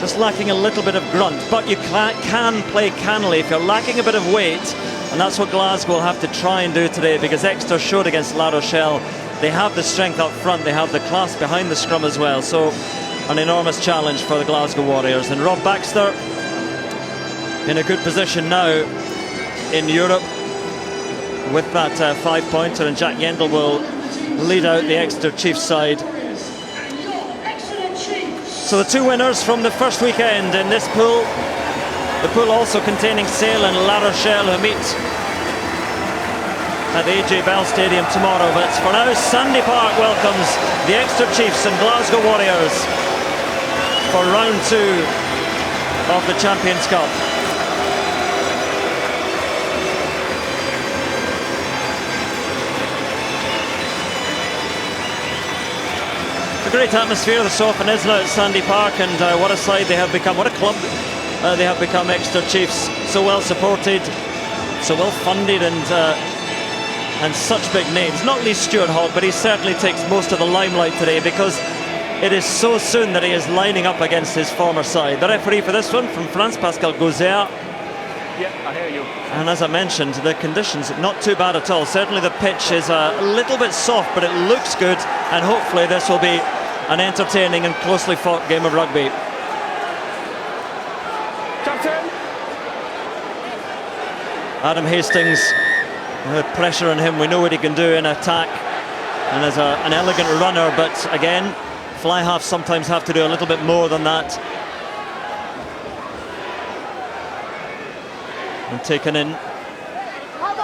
just lacking a little bit of grunt, but you can play cannily if you're lacking a bit of weight, and that's what Glasgow will have to try and do today, because Exeter showed against La Rochelle they have the strength up front, they have the class behind the scrum as well, so an enormous challenge for the Glasgow Warriors. And Rob Baxter in a good position now in Europe with that 5-pointer, and Jack Yendall will lead out the Exeter Chiefs side. So the two winners from the first weekend in this pool, the pool also containing Sale and La Rochelle, who meet at the AJ Bell Stadium tomorrow. But for now, Sandy Park welcomes the Exeter Chiefs and Glasgow Warriors for round 2 of the Champions Cup. Great atmosphere, so often is now at Sandy Park, and what a side they have become, what a club they have become, Exeter Chiefs. So well supported, so well funded, and such big names. Not least Stuart Hogg, but he certainly takes most of the limelight today, because it is so soon that he is lining up against his former side. The referee for this one from France, Pascal Gauzer. Yeah, I hear you. And as I mentioned, the conditions not too bad at all. Certainly the pitch is a little bit soft, but it looks good, and hopefully this will be an entertaining and closely fought game of rugby. Captain! Adam Hastings, pressure on him, we know what he can do in attack, and as an elegant runner, but again, fly halves sometimes have to do a little bit more than that. And taken in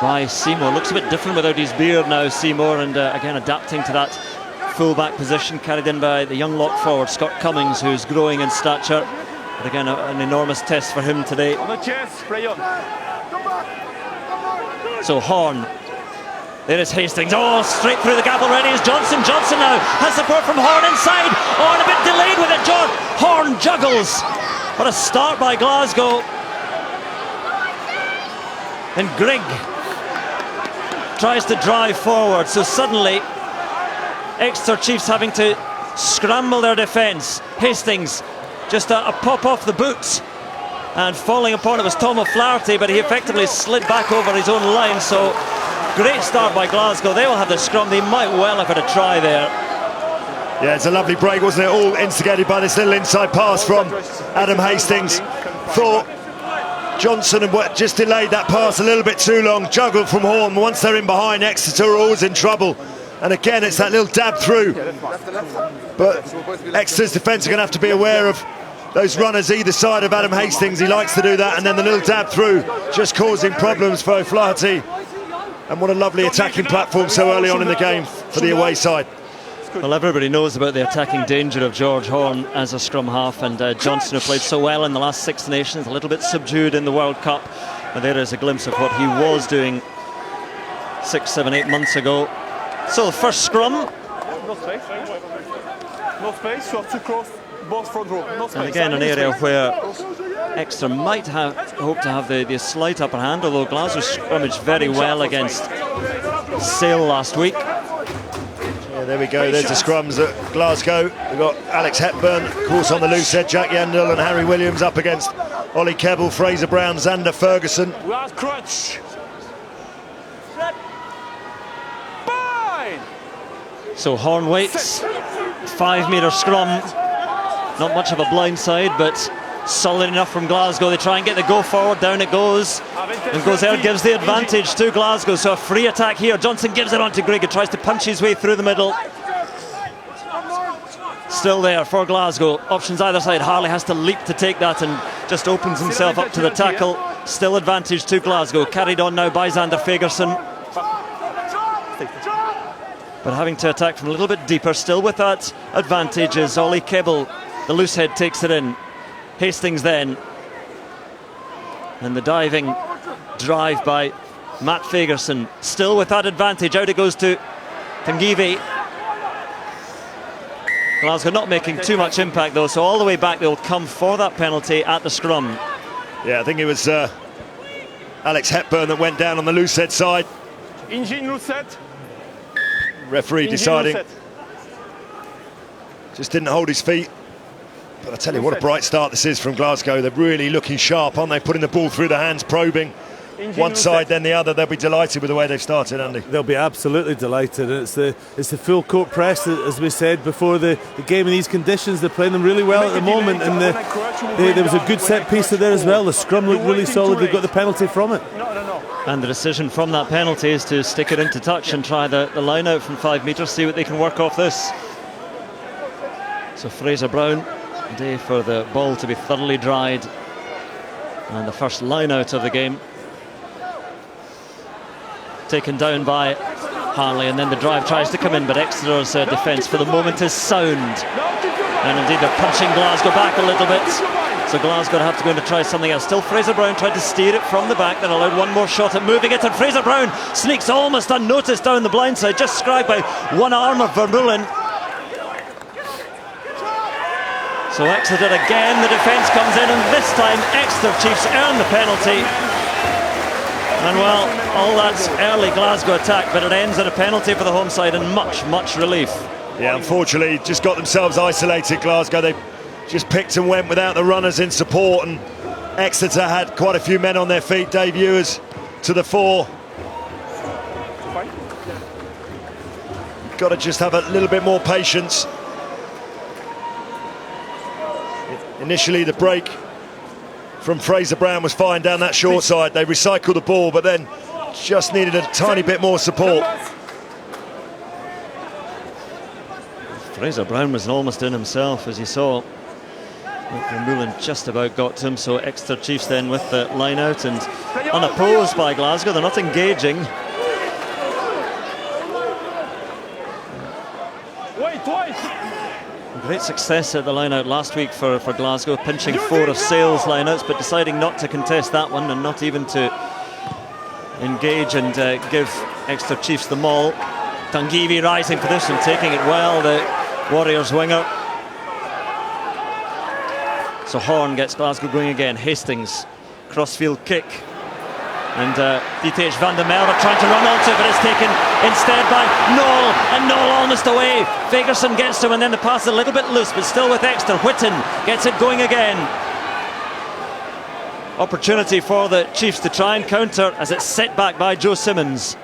by Seymour. Looks a bit different without his beard now, Seymour, and again adapting to that full-back position, carried in by the young lock forward Scott Cummings, who's growing in stature, but again an enormous test for him today. On the chest, play on. So Horn, there is Hastings, oh, straight through the gap already is Johnson. Johnson now has support from Horn inside, oh, and a bit delayed with it. Horn juggles. What a start by Glasgow. And Grigg tries to drive forward, so suddenly Exeter Chiefs having to scramble their defence. Hastings just a pop off the boots, and falling upon it was Tom O'Flaherty, but he effectively slid back over his own line. So great start by Glasgow. They will have the scrum. They might well have had a try there. Yeah, it's a lovely break, wasn't it? All instigated by this little inside pass from Adam Hastings. Thought Johnson had just delayed that pass a little bit too long, juggled from Horn. Once they're in behind, Exeter are always in trouble. And again, it's that little dab through. But Exeter's defence are going to have to be aware of those runners either side of Adam Hastings. He likes to do that, and then the little dab through just causing problems for O'Flaherty. And what a lovely attacking platform so early on in the game for the away side. Well, everybody knows about the attacking danger of George Horn as a scrum half, and Johnson, who played so well in the last Six Nations, a little bit subdued in the World Cup. And there is a glimpse of what he was doing 6, 7, 8 months ago. So the first scrum. No space. No space, so to cross both front row. No space. And again, an area where Exeter might hope to have the slight upper hand, although Glasgow scrummaged very well against Sale last week. Yeah, there we go, there's the scrums at Glasgow. We've got Alex Hepburn, of course, on the loose head, Jack Yendall and Harry Williams up against Ollie Kebble, Fraser Brown, Xander Ferguson. We are crutch. So Horn waits, 5-metre scrum, not much of a blind side, but solid enough from Glasgow. They try and get the go forward, down it goes, and Gauzer gives the advantage to Glasgow. So a free attack here. Johnson gives it on to Grigg, and tries to punch his way through the middle. Still there for Glasgow. Options either side. Harley has to leap to take that and just opens himself up to the tackle. Still advantage to Glasgow. Carried on now by Xander Ferguson. But having to attack from a little bit deeper, still with that advantage, is Ollie Kebble. The loose head takes it in. Hastings then. And the diving drive by Matt Ferguson. Still with that advantage. Out it goes to Tangivi. Glasgow not making too much impact though, so all the way back they'll come for that penalty at the scrum. Yeah, I think it was Alex Hepburn that went down on the loose head side. Engine loose head. Referee deciding just didn't hold his feet. But I tell you, what a bright start this is from Glasgow. They're really looking sharp, aren't they? Putting the ball through the hands, probing. One side, then the other. They'll be delighted with the way they've started, Andy. They'll be absolutely delighted. It's the full court press, as we said before the game in these conditions. They're playing them really well at the moment, and there was a good set piece there as well. The scrum looked really solid. They've got the penalty from it. And the decision from that penalty is to stick it into touch and try the line out from 5 metres, see what they can work off this. So Fraser Brown, day for the ball to be thoroughly dried, and the first line out of the game taken down by Harley, and then the drive tries to come in, but Exeter's defence for the moment is sound, and indeed they're punching Glasgow back a little bit, so Glasgow have to go in to try something else. Still Fraser Brown tried to steer it from the back, then allowed one more shot at moving it, and Fraser Brown sneaks almost unnoticed down the blind side, just scribed by one arm of Vermeulen. So Exeter again, the defence comes in, and this time Exeter Chiefs earn the penalty. And well, all that's early Glasgow attack, but it ends in a penalty for the home side, and much relief. Yeah, unfortunately, just got themselves isolated, Glasgow. They just picked and went without the runners in support, and Exeter had quite a few men on their feet. Dave Ewers to the fore. Got to just have a little bit more patience. Initially, the break from Fraser Brown was fine down that short side. They recycled the ball, but then just needed a tiny bit more support. Fraser Brown was almost in himself, as you saw. Vermeulen just about got to him, so Exeter Chiefs then with the line out and unopposed by Glasgow. They're not engaging. Great success at the line-out last week for Glasgow, pinching 4 of Sale's line-outs, but deciding not to contest that one and not even to engage and give Exeter Chiefs the maul. Tangivi rising for this and taking it well, the Warriors winger. So Horn gets Glasgow going again. Hastings, crossfield kick. And DTH van der Merwe trying to run onto it, but it's taken instead by Knoll, and Knoll almost away. Fagerson gets to him, and then the pass is a little bit loose, but still with Exeter. Whitten gets it going again. Opportunity for the Chiefs to try and counter as it's set back by Joe Simmons.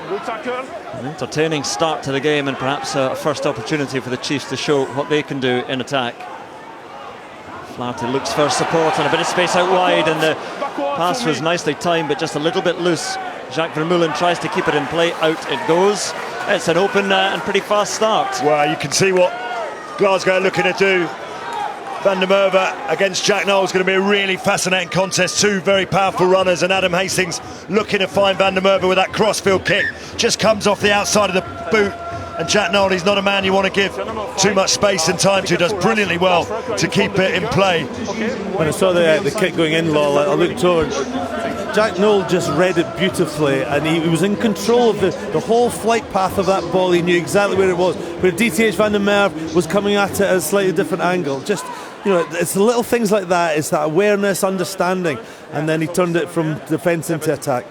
Good tackle. An entertaining start to the game, and perhaps a first opportunity for the Chiefs to show what they can do in attack. Flaherty looks for support and a bit of space out wide, and the pass was nicely timed but just a little bit loose. Jacques Vermeulen tries to keep it in play, out it goes. It's an open and pretty fast start. Well, you can see what Glasgow are looking to do. Van der Merwe against Jack Knoll is going to be a really fascinating contest. 2 very powerful runners, and Adam Hastings looking to find Van der Merwe with that crossfield kick. Just comes off the outside of the boot. And Jack Knoll, he's not a man you want to give too much space and time to. Does brilliantly well to keep it in play. When I saw the kick going in, Lol, I looked over. Jack Knoll just read it beautifully, and he was in control of the whole flight path of that ball. He knew exactly where it was. Where DTH van der Merwe was coming at it at a slightly different angle. Just, you know, it's the little things like that. It's that awareness, understanding, and then he turned it from defence into attack.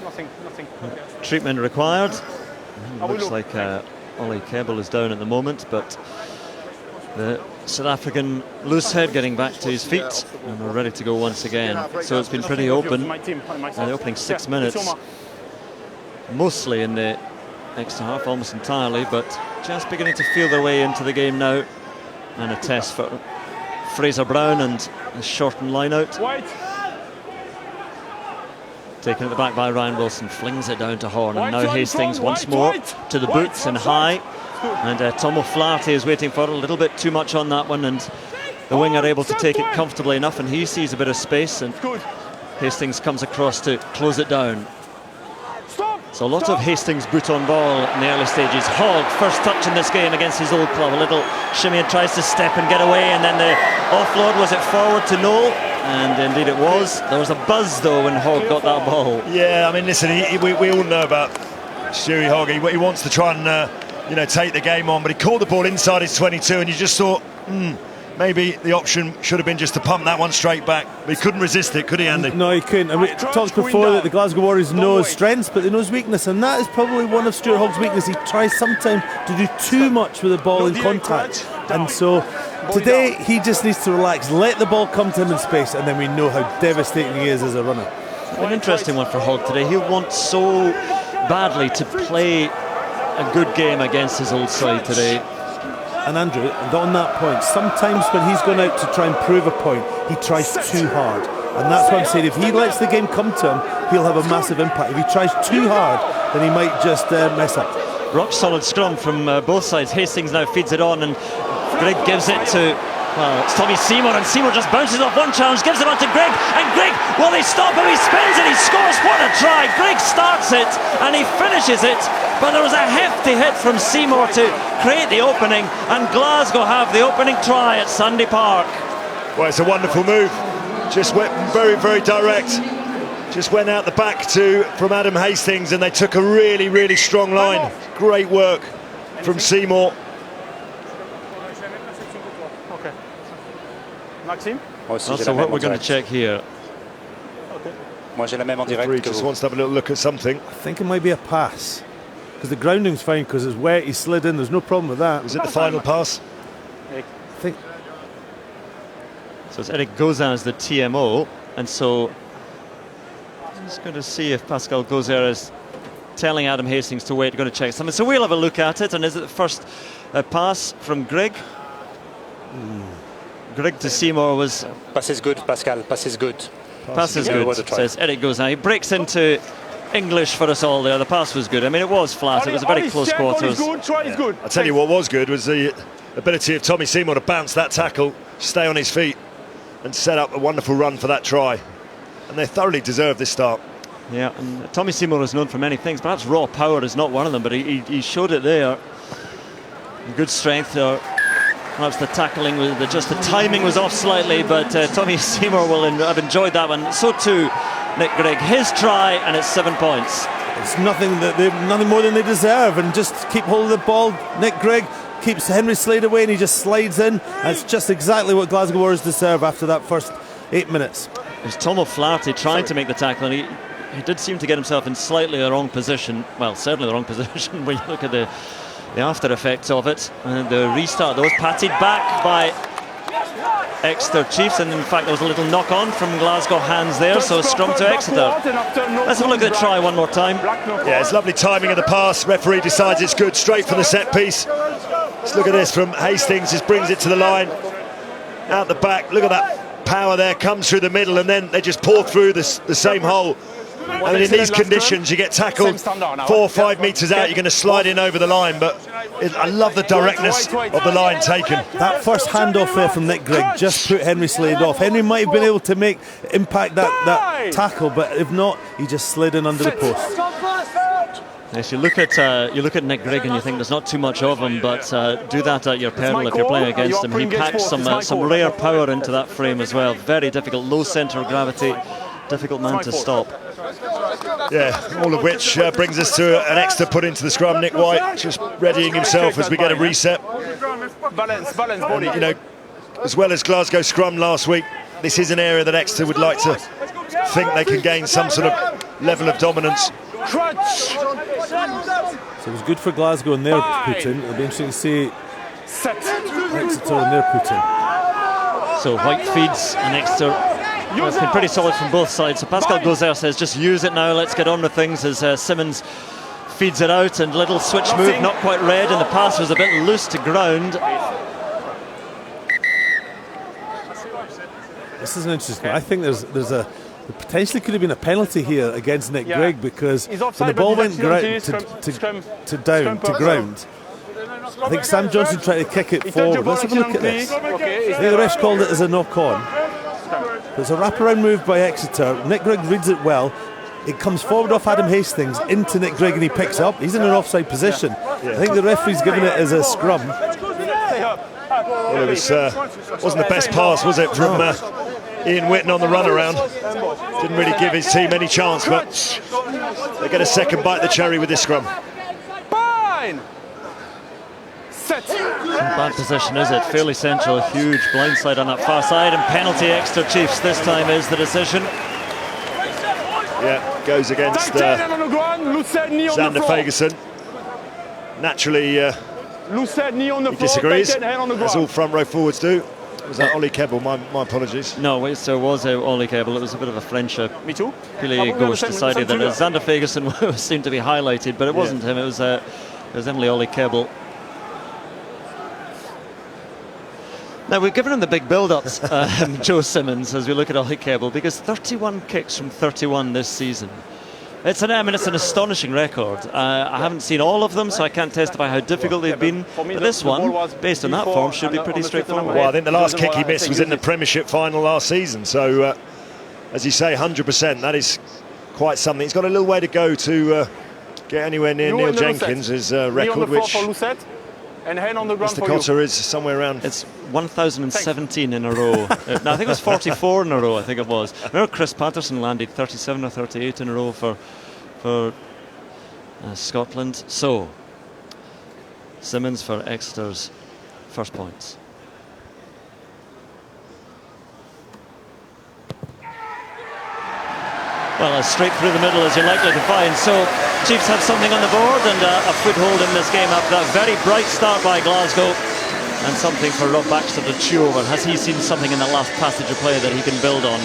Nothing. Treatment required. Looks like Ollie Kebble is down at the moment, but the South African loose head getting back to his feet, and we're ready to go once again. So it's been pretty open in the opening 6 minutes, mostly in the Exeter half, almost entirely, but just beginning to feel their way into the game now. And a test for Fraser Brown and a shortened line out. Taken at the back by Ryan Wilson, flings it down to Horn, and now Hastings once more to the boots and high, and Tom O'Flaherty is waiting for it, a little bit too much on that one, and the winger able to take it comfortably enough, and he sees a bit of space, and Hastings comes across to close it down. So a lot of Hastings boot on ball in the early stages. Hogg, first touch in this game against his old club, a little shimmy and tries to step and get away, and then the offload, was it forward to Knoll? And indeed it was. There was a buzz though when Hogg got that ball. Yeah, I mean, listen, we all know about Stewie Hogg. He wants to try and take the game on, but he caught the ball inside his 22, and you just thought, maybe the option should have been just to pump that one straight back. But he couldn't resist it, could he, Andy? No, he couldn't. And we talked before that the Glasgow Warriors know his strengths, but they know his weakness, and that is probably one of Stuart Hogg's weaknesses. He tries sometimes to do too much with the ball in contact, and so Today, he just needs to relax, let the ball come to him in space, and then we know how devastating he is as a runner. An interesting one for Hogg today. He wants so badly to play a good game against his old side today. And Andrew, on that point, sometimes when he's gone out to try and prove a point, he tries too hard. And that's what I'm saying. If he lets the game come to him, he'll have a massive impact. If he tries too hard, then he might just mess up. Rock solid scrum from both sides. Hastings now feeds it on, and Greg gives it to, well, it's Tommy Seymour, and Seymour just bounces off one challenge, gives it on to Greg, and Greg, will they stop him? He spins and he scores. What a try! Greg starts it and he finishes it, but there was a hefty hit from Seymour to create the opening, and Glasgow have the opening try at Sandy Park. Well, it's a wonderful move. Just went very, very direct. Just went out the back from Adam Hastings, and they took a really, really strong line. Great work from Seymour. Okay. Maxime? So what we're going to check here. The referee just wants to have a little look at something. I think it might be a pass, because the grounding's fine, because it's wet, he slid in, there's no problem with that. Was it the final pass? I think. So it's Eric Gauzan's the TMO, and so I'm just going to see if Pascal Gauzère is telling Adam Hastings to wait, going to check something. So we'll have a look at it, and is it the first pass from Greg? Greg to Seymour was... Pass is good, Pascal, pass is good. Pass is good, says Eric Gauzan. He breaks into English for us all there. The pass was good. I mean, it was flat. It was a very close quarters. I'll tell you what was good was the ability of Tommy Seymour to bounce that tackle, stay on his feet, and set up a wonderful run for that try. And they thoroughly deserve this start. Yeah, and Tommy Seymour is known for many things. Perhaps raw power is not one of them, but he showed it there. Good strength there. Perhaps the tackling, just the timing was off slightly, but Tommy Seymour will have enjoyed that one. So too, Nick Grigg. His try, and it's 7 points. It's nothing more than they deserve, and just keep hold of the ball. Nick Grigg keeps Henry Slade away, and he just slides in. And it's just exactly what Glasgow Warriors deserve after that first 8 minutes. It was Tom O'Flaherty trying to make the tackle, and he did seem to get himself in slightly the wrong position. Well, certainly the wrong position when you look at the after effects of it. And the restart, those patted back by Exeter Chiefs, and in fact there was a little knock on from Glasgow hands there, so scrum to Exeter. Let's have a look at the try one more time. Yeah, it's lovely timing of the pass. Referee decides it's good, straight for the set piece. Let's look at this from Hastings, just brings it to the line, out the back. Look at that power there, comes through the middle, and then they just pour through the same hole. I mean, in these conditions, you get tackled 4 or 5 metres out, you're going to slide in over the line, but I love the directness of the line taken. That first handoff there from Nick Grigg just put Henry Slade off. Henry might have been able to impact that tackle, but if not, he just slid in under the post. Yes, you look at Nick Grigg and you think there's not too much of him, but do that at your peril if you're playing against him. He packs some rare power into that frame as well. Very difficult, low centre of gravity, difficult man to stop. Yeah, all of which brings us to an extra put into the scrum. Nick White just readying himself as we get a reset. And, you know, as well as Glasgow scrum last week, this is an area that Exeter would like to think they can gain some sort of level of dominance. So it was good for Glasgow in their put-in. It'll be interesting to see Exeter in their put-in. So White feeds, and Exeter. Well, it's been pretty solid from both sides. So Pascal Gauzère says, just use it now, let's get on with things, as Simmons feeds it out, and little switch move, not quite read, and the pass was a bit loose to ground. This is an interesting one. I think there potentially could have been a penalty here against Nick Grigg, because when the ball went to ground, I think Sam Johnson tried to kick it forward. Let's have a look at this. I think the refs called it as a knock-on. There's a wraparound move by Exeter. Nick Grigg reads it well. It comes forward off Adam Hastings into Nick Grigg, and he picks up. He's in an offside position. I think the referee's given it as a scrum. Well, it wasn't the best pass, was it, from Ian Whitten on the runaround. Didn't really give his team any chance, but they get a second bite of the cherry with this scrum. Bad position, is it? Fairly central, a huge blindside on that far side, and penalty Exeter Chiefs this time is the decision. Yeah, goes against Xander Fagerson. Naturally, Lucette, knee on the He floor, disagrees, take it, hand on the as all ground. front row forwards do. Was that Ollie Kebble? My apologies. No, it was Ollie Cable. It was a bit of a friendship. Me too. Pele Ghost decided that Xander Ferguson seemed to be highlighted, but it wasn't him. It was definitely Ollie Cable. Now, we've given him the big build-ups, Joe Simmons, as we look at Ollie Cable, because 31 kicks from 31 this season. It's an astonishing record. I haven't seen all of them, so I can't testify how difficult they've been. But this one, based on that form, should be pretty straightforward. Well, I think the last kick he missed was in the Premiership final last season. So, as you say, 100%. That is quite something. He's got a little way to go to get anywhere near Neil Jenkins' record, which and hand on the ground Mr. Cotter is somewhere around. It's 1,017 in a row. No, I think it was 44 in a row, I think it was. I remember Chris Patterson landed 37 or 38 in a row for Scotland. So, Simmons for Exeter's first points. Well, as straight through the middle as you're likely to find. So, Chiefs have something on the board and a foothold in this game after that very bright start by Glasgow. And something for Rob Baxter to chew over. Has he seen something in that last passage of play that he can build on?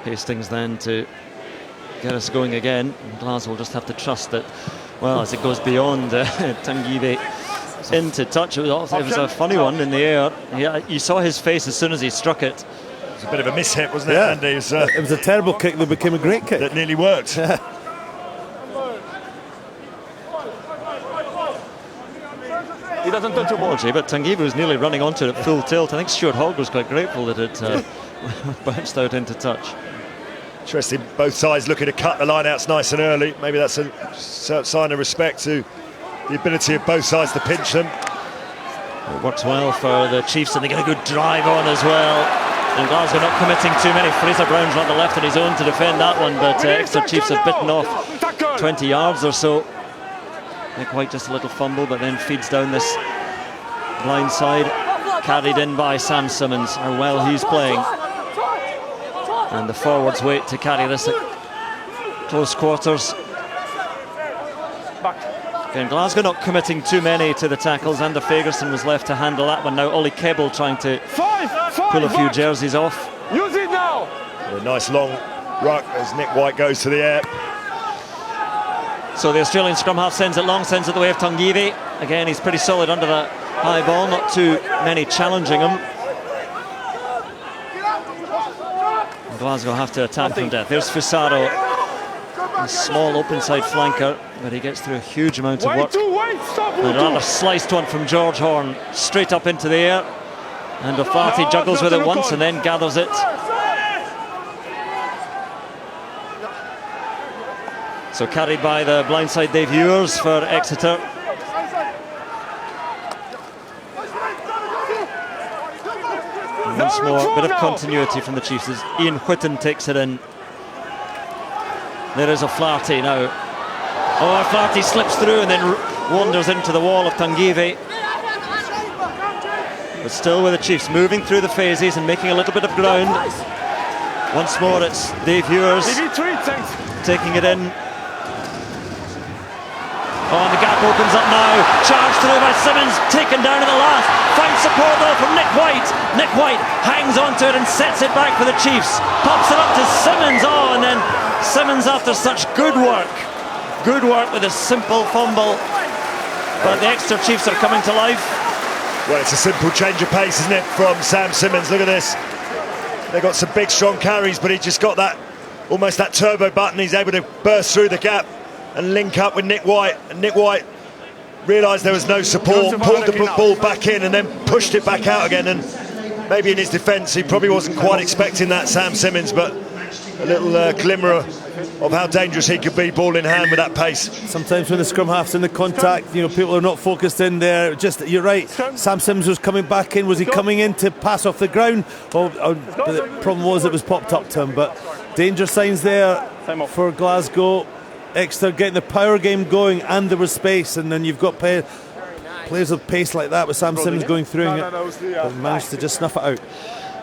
Hastings then to get us going again. And Glasgow will just have to trust that, well, as it goes beyond Tanguy into touch. It was a funny one in the air. You saw his face as soon as he struck it. It was a bit of a mishap, wasn't it, Andy? It was a terrible kick that became a great kick. That nearly worked. He doesn't touch the ball. But Tanguy was nearly running onto it at full tilt. I think Stuart Hogg was quite grateful that it bounced out into touch. Interesting, both sides looking to cut the line-outs nice and early. Maybe that's a sign of respect to the ability of both sides to pinch them. It works well for the Chiefs, and they get a good drive on as well. And Glasgow not committing too many. Fraser Brown's on the left on his own to defend that one, but Exeter Chiefs have bitten off 20 yards or so. Nick White just a little fumble, but then feeds down this blind side, carried in by Sam Simmons. How well he's playing. And the forwards wait to carry this at close quarters. Again, Glasgow not committing too many to the tackles. Xander Ferguson was left to handle that one. Now Ollie Cable trying to pull a few jerseys off. Use it now. A nice long ruck as Nick White goes to the air. So the Australian scrum half sends it long, sends it the way of Tanguy. Again, he's pretty solid under the high ball, not too many challenging him. And Glasgow have to attack from depth. There's Fusaro, a small open side flanker, but he gets through a huge amount of work. And another sliced one from George Horn, straight up into the air. And O'Flaherty juggles with it once and then gathers it. So carried by the blindside Dave Ewers for Exeter. And once more, a bit of continuity from the Chiefs as Ian Whitten takes it in. There is O'Flaherty now. Oh, O'Flaherty slips through and then wanders into the wall of Tanguy. But still with the Chiefs moving through the phases and making a little bit of ground. Once more it's Dave Ewers taking it in. Oh, and the gap opens up now. Charged through by Simmons, taken down at the last. Finds support though from Nick White. Nick White hangs onto it and sets it back for the Chiefs. Pops it up to Simmons. Oh, and then Simmons after such good work. Good work with a simple fumble. But the Exeter Chiefs are coming to life. Well, it's a simple change of pace, isn't it, from Sam Simmons? Look at this. They've got some big, strong carries, but he just got that, almost that turbo button. He's able to burst through the gap and link up with Nick White. And Nick White realised there was no support, pulled the ball back in and then pushed it back out again. And maybe in his defence, he probably wasn't quite expecting that, Sam Simmons, but a little glimmer of how dangerous he could be, ball in hand with that pace. Sometimes when the scrum half's in the contact, you know, people are not focused in there. Just, you're right, Sam Simmons was coming back in. Was he coming in to pass off the ground? But the problem was it was popped up to him. But danger signs there for Glasgow. Exeter getting the power game going, and there was space, and then you've got players of pace like that with Sam Simmons going through it, but managed to just snuff it out.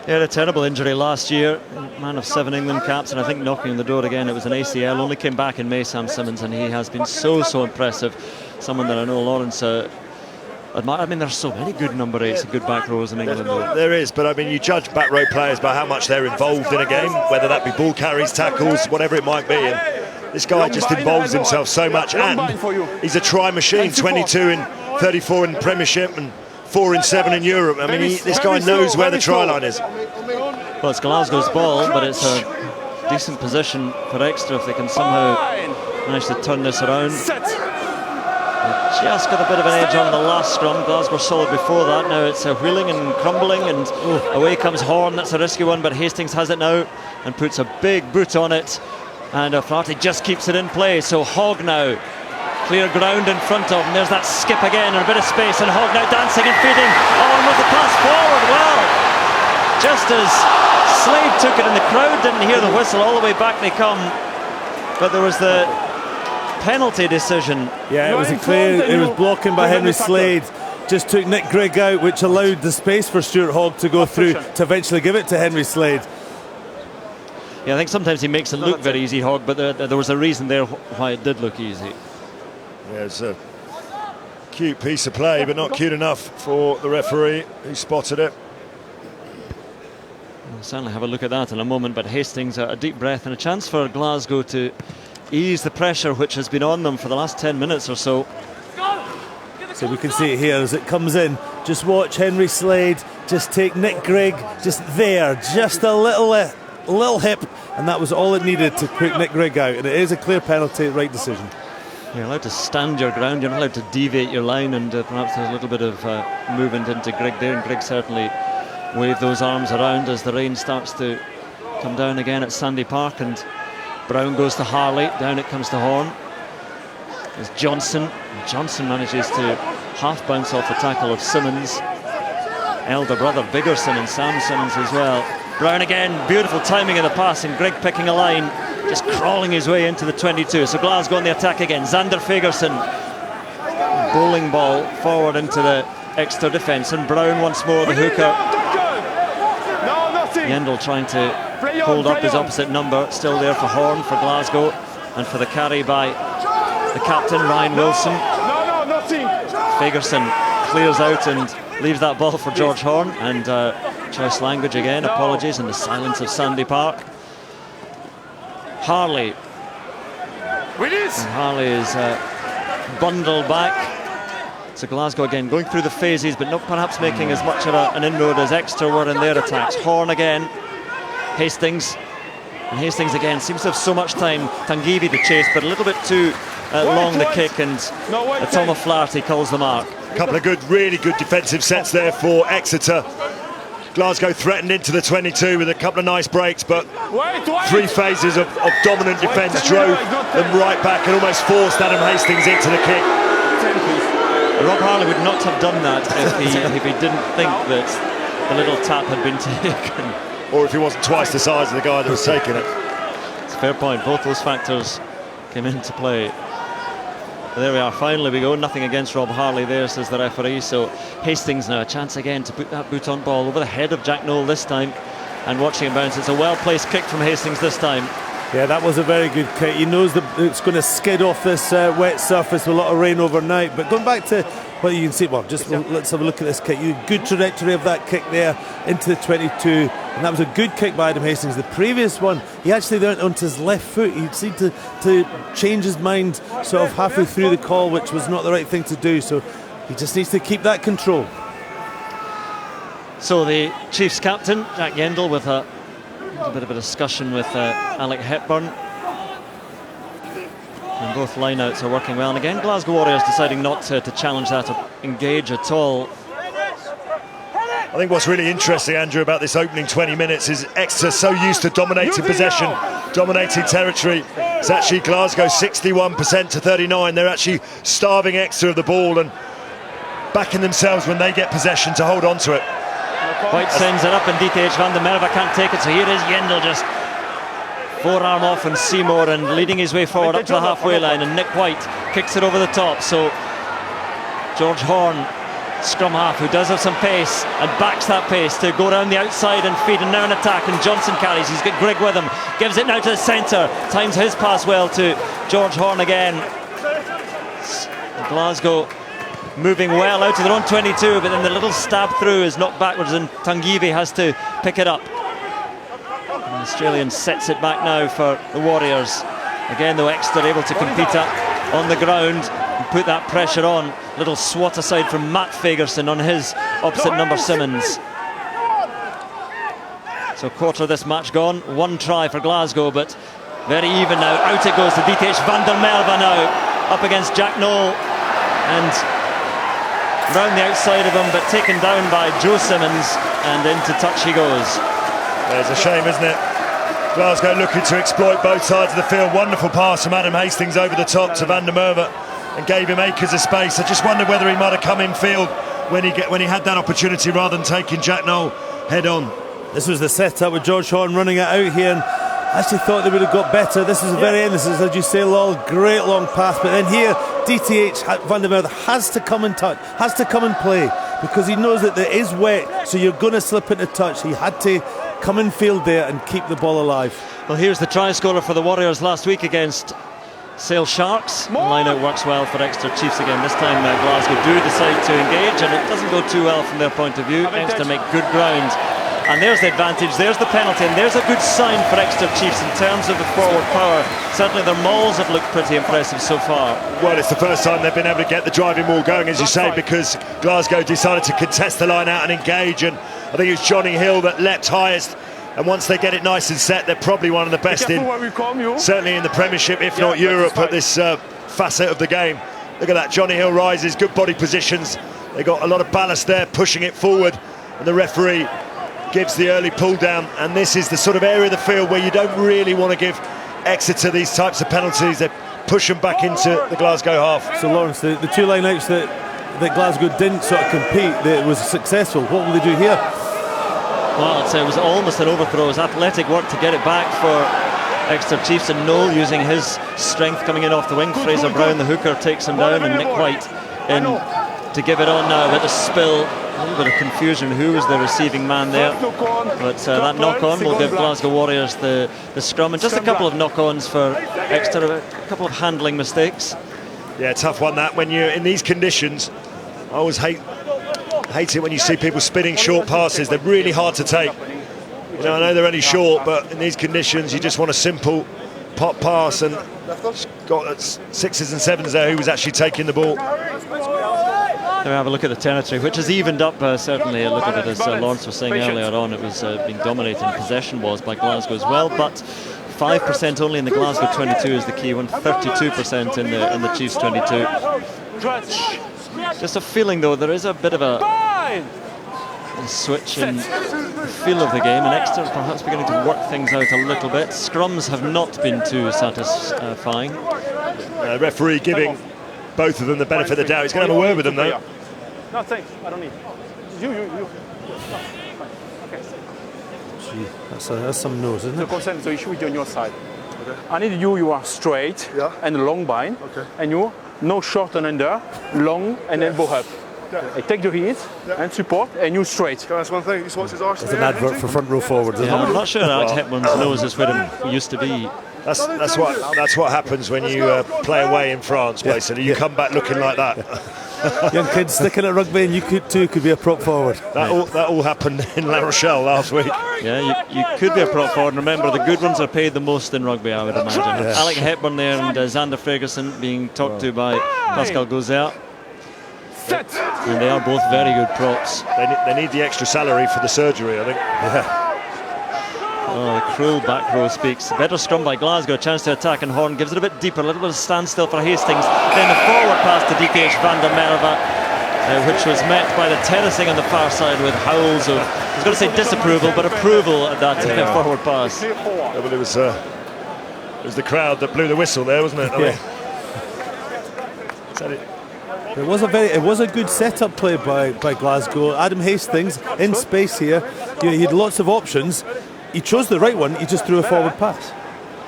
He had a terrible injury last year, man of 7 England caps, and I think knocking on the door again, it was an ACL. Only came back in May, Sam Simmonds, and he has been so impressive. Someone that I know Lawrence admire. I mean, there's so many good number 8s and good back rows in England. There is, but I mean, you judge back row players by how much they're involved in a game, whether that be ball carries, tackles, whatever it might be. And this guy just involves himself so much, and he's a try machine. 22 in 34 in Premiership and 4 in 7 in Europe. I mean, this guy knows where the try line is. Well, it's Glasgow's ball, but it's a decent position for Exeter if they can somehow manage to turn this around. Just got a bit of an edge on the last scrum. Glasgow solid before that. Now it's wheeling and crumbling, and away comes Horn. That's a risky one, but Hastings has it now and puts a big boot on it. And Flaherty just keeps it in play. So Hogg now, clear ground in front of him. There's that skip again and a bit of space, and Hogg now dancing and feeding on with the pass forward. Well, just as Slade took it and the crowd didn't hear the whistle, all the way back they come. But there was the penalty decision. Yeah, it was a clear, it was blocking by Henry Slade. Just took Nick Grigg out, which allowed the space for Stuart Hogg to go through to eventually give it to Henry Slade. Yeah, I think sometimes he makes it look very easy, Hogg, but there was a reason there why it did look easy. Yeah, it's a cute piece of play, but not cute enough for the referee who spotted it. We'll certainly have a look at that in a moment, but Hastings, a deep breath and a chance for Glasgow to ease the pressure which has been on them for the last 10 minutes or so. So we can see it here as it comes in. Just watch Henry Slade just take Nick Grigg just there, just a little hip, and that was all it needed to put Nick Grigg out, and it is a clear penalty, right decision. You're allowed to stand your ground, you're not allowed to deviate your line, and perhaps there's a little bit of movement into Grigg there, and Grigg certainly waved those arms around as the rain starts to come down again at Sandy Park, and Brown goes to Harley, down it comes to Horn. There's Johnson. Johnson manages to half bounce off the tackle of Simmonds. Elder brother Biggerson and Sam Simmonds as well. Brown again, beautiful timing of the pass, and Grigg picking a line, just crawling his way into the 22. So Glasgow on the attack again. Xander Fagerson, bowling ball forward into the Exeter defence, and Brown once more, the hooker. Yendall trying to hold up his opposite number, still there for Horn for Glasgow, and for the carry by the captain Ryan Wilson. Fagerson clears out and leaves that ball for George Horn, and choice language again, apologies in the silence of Sandy Park. Harley. And Harley is bundled back. So Glasgow again going through the phases, but not perhaps making as much of an inroad as Exeter were in their attacks. Horn again, Hastings, and Hastings again seems to have so much time. Tangivi to chase, but a little bit too long the kick, and Tom O'Flaherty calls the mark. A couple of good, really good defensive sets there for Exeter. Glasgow threatened into the 22 with a couple of nice breaks, but 3 phases of dominant defence drove them right back and almost forced Adam Hastings into the kick. Rob Harley would not have done that if he didn't think that the little tap had been taken. Or if he wasn't twice the size of the guy that was taking it. It's a fair point. Both those factors came into play. But there we are. Finally we go. Nothing against Rob Harley there, says the referee. So Hastings now a chance again to put that boot on ball over the head of Jack Noel this time. And watching him bounce. It's a well-placed kick from Hastings this time. Yeah, that was a very good kick. He knows that it's going to skid off this wet surface with a lot of rain overnight. But going back to what you can see, let's have a look at this kick. Good trajectory of that kick there into the 22, and that was a good kick by Adam Hastings. The previous one, he actually went onto his left foot. He seemed to change his mind sort of halfway through the call, which was not the right thing to do. So he just needs to keep that control. So the Chiefs captain, Jack Yendall, with a bit of a discussion with Alec Hepburn, and both lineouts are working well. And again, Glasgow Warriors deciding not to challenge that or engage at all. I think what's really interesting, Andrew, about this opening 20 minutes is Exeter so used to dominating possession, dominating territory. It's actually Glasgow 61% to 39. They're actually starving Exeter of the ball and backing themselves when they get possession to hold on to it. White sends it up, and DTH Van der Merwe can't take it, so here is Yendall just forearm off on Seymour and leading his way forward up to the halfway line, and Nick White kicks it over the top. So George Horn scrum half who does have some pace and backs that pace to go around the outside and feed, and now an attack, and Johnson carries. He's got Grigg with him, gives it now to the centre, times his pass well to George Horn again. Glasgow moving well out to their own 22, but then the little stab through is knocked backwards and Tangivi has to pick it up. And the Australian sets it back now for the Warriors. Again though, Exeter able to compete on the ground and put that pressure on. Little swat aside from Matt Fagerson on his opposite number Simmons. So quarter of this match gone, one try for Glasgow, but very even now. Out it goes to DTH van der Merwe now, up against Jack Noel, and round the outside of him, but taken down by Joe Simmons, and into touch he goes. It's a shame, isn't it? Glasgow looking to exploit both sides of the field. Wonderful pass from Adam Hastings over the top to van der Merwe and gave him acres of space. I just wondered whether he might have come in field when he had that opportunity rather than taking Jack Noel head on. This was the setup with George Horn running it out here, and I actually thought they would have got better. This is the very end. This is, as you say, Lol, great long pass, but then here DTH van der Merwe has to come and touch, has to come and play, because he knows that it is wet, so you're going to slip into touch. He had to come in field there and keep the ball alive. Well, here's the try scorer for the Warriors last week against Sale Sharks. The line-out works well for Exeter Chiefs again. This time Glasgow do decide to engage, and it doesn't go too well from their point of view. Exeter make good ground, and there's the advantage, there's the penalty, and there's a good sign for Exeter Chiefs in terms of the forward power. Certainly their mauls have looked pretty impressive so far. Well, it's the first time they've been able to get the driving maul going, as you say, because Glasgow decided to contest the line out and engage, and I think it was Johnny Hill that leapt highest. And once they get it nice and set, they're probably one of the best certainly in the Premiership, if not Europe, at this facet of the game. Look at that, Johnny Hill rises, good body positions. They got a lot of ballast there, pushing it forward, and the referee gives the early pull down. And this is the sort of area of the field where you don't really want to give Exeter these types of penalties. They push them back into the Glasgow half. So Lawrence, the two line-outs that Glasgow didn't sort of compete, that was successful. What will they do here? Well, I'd say it was almost an overthrow. It was athletic work to get it back for Exeter Chiefs, and Noel using his strength coming in off the wing. Fraser Brown, the hooker, takes him down, and Nick White in to give it on now. A bit of spill, a little bit of confusion. Who was the receiving man there? But that knock-on will give Glasgow Warriors the scrum, and just a couple of knock-ons for Exeter, a couple of handling mistakes. Yeah, tough one that. When you're in these conditions, I always hate it when you see people spinning short passes. They're really hard to take. You know, I know they're only short, but in these conditions you just want a simple pop pass, and got sixes and sevens there who was actually taking the ball. There we have a look at the territory, which has evened up certainly a little bit, as Lawrence was saying earlier on. It was being dominated in possession was by Glasgow as well, but 5% only in the Glasgow 22 is the key one, 32% in the Chiefs 22. Just a feeling though, there is a bit of a switch in the feel of the game, and Exeter perhaps beginning to work things out a little bit. Scrums have not been too satisfying. Referee giving both of them the benefit of the doubt. He's going to have a word with them though. No, thanks. I don't need. You. Okay. Gee, that's some nose, isn't it? The consent, the issue is on your side. Okay. I need you are straight and long bind. Okay. And you, no short and under, long and elbow up. I take the hit and support, and you straight. Can I ask one thing? He wants his arse. It's an advert for front row forwards, isn't it? I'm not sure Alex Hepburn's nose is where it used to be. That's what happens when you play away in France, basically. You come back looking like that. Young kids sticking at rugby, and you could be a prop forward. That all happened in La Rochelle last week. Yeah, you could be a prop forward. Remember, the good ones are paid the most in rugby, I would imagine. Yeah. Alec Hepburn there and Xander Ferguson being talked to by Pascal Gauzet. And they are both very good props. They need the extra salary for the surgery, I think. Yeah. Oh, the cruel back row speaks. Better scrum by Glasgow, a chance to attack, and Horn gives it a bit deeper, a little bit of standstill for Hastings. Then the forward pass to DTH van der Merwe, which was met by the terracing on the far side with howls of, I was going to say disapproval, but approval at that forward pass. Yeah, well, it was the crowd that blew the whistle there, wasn't it? It was a good setup play by Glasgow. Adam Hastings in space here. He had lots of options. He chose the right one. He just threw a forward pass.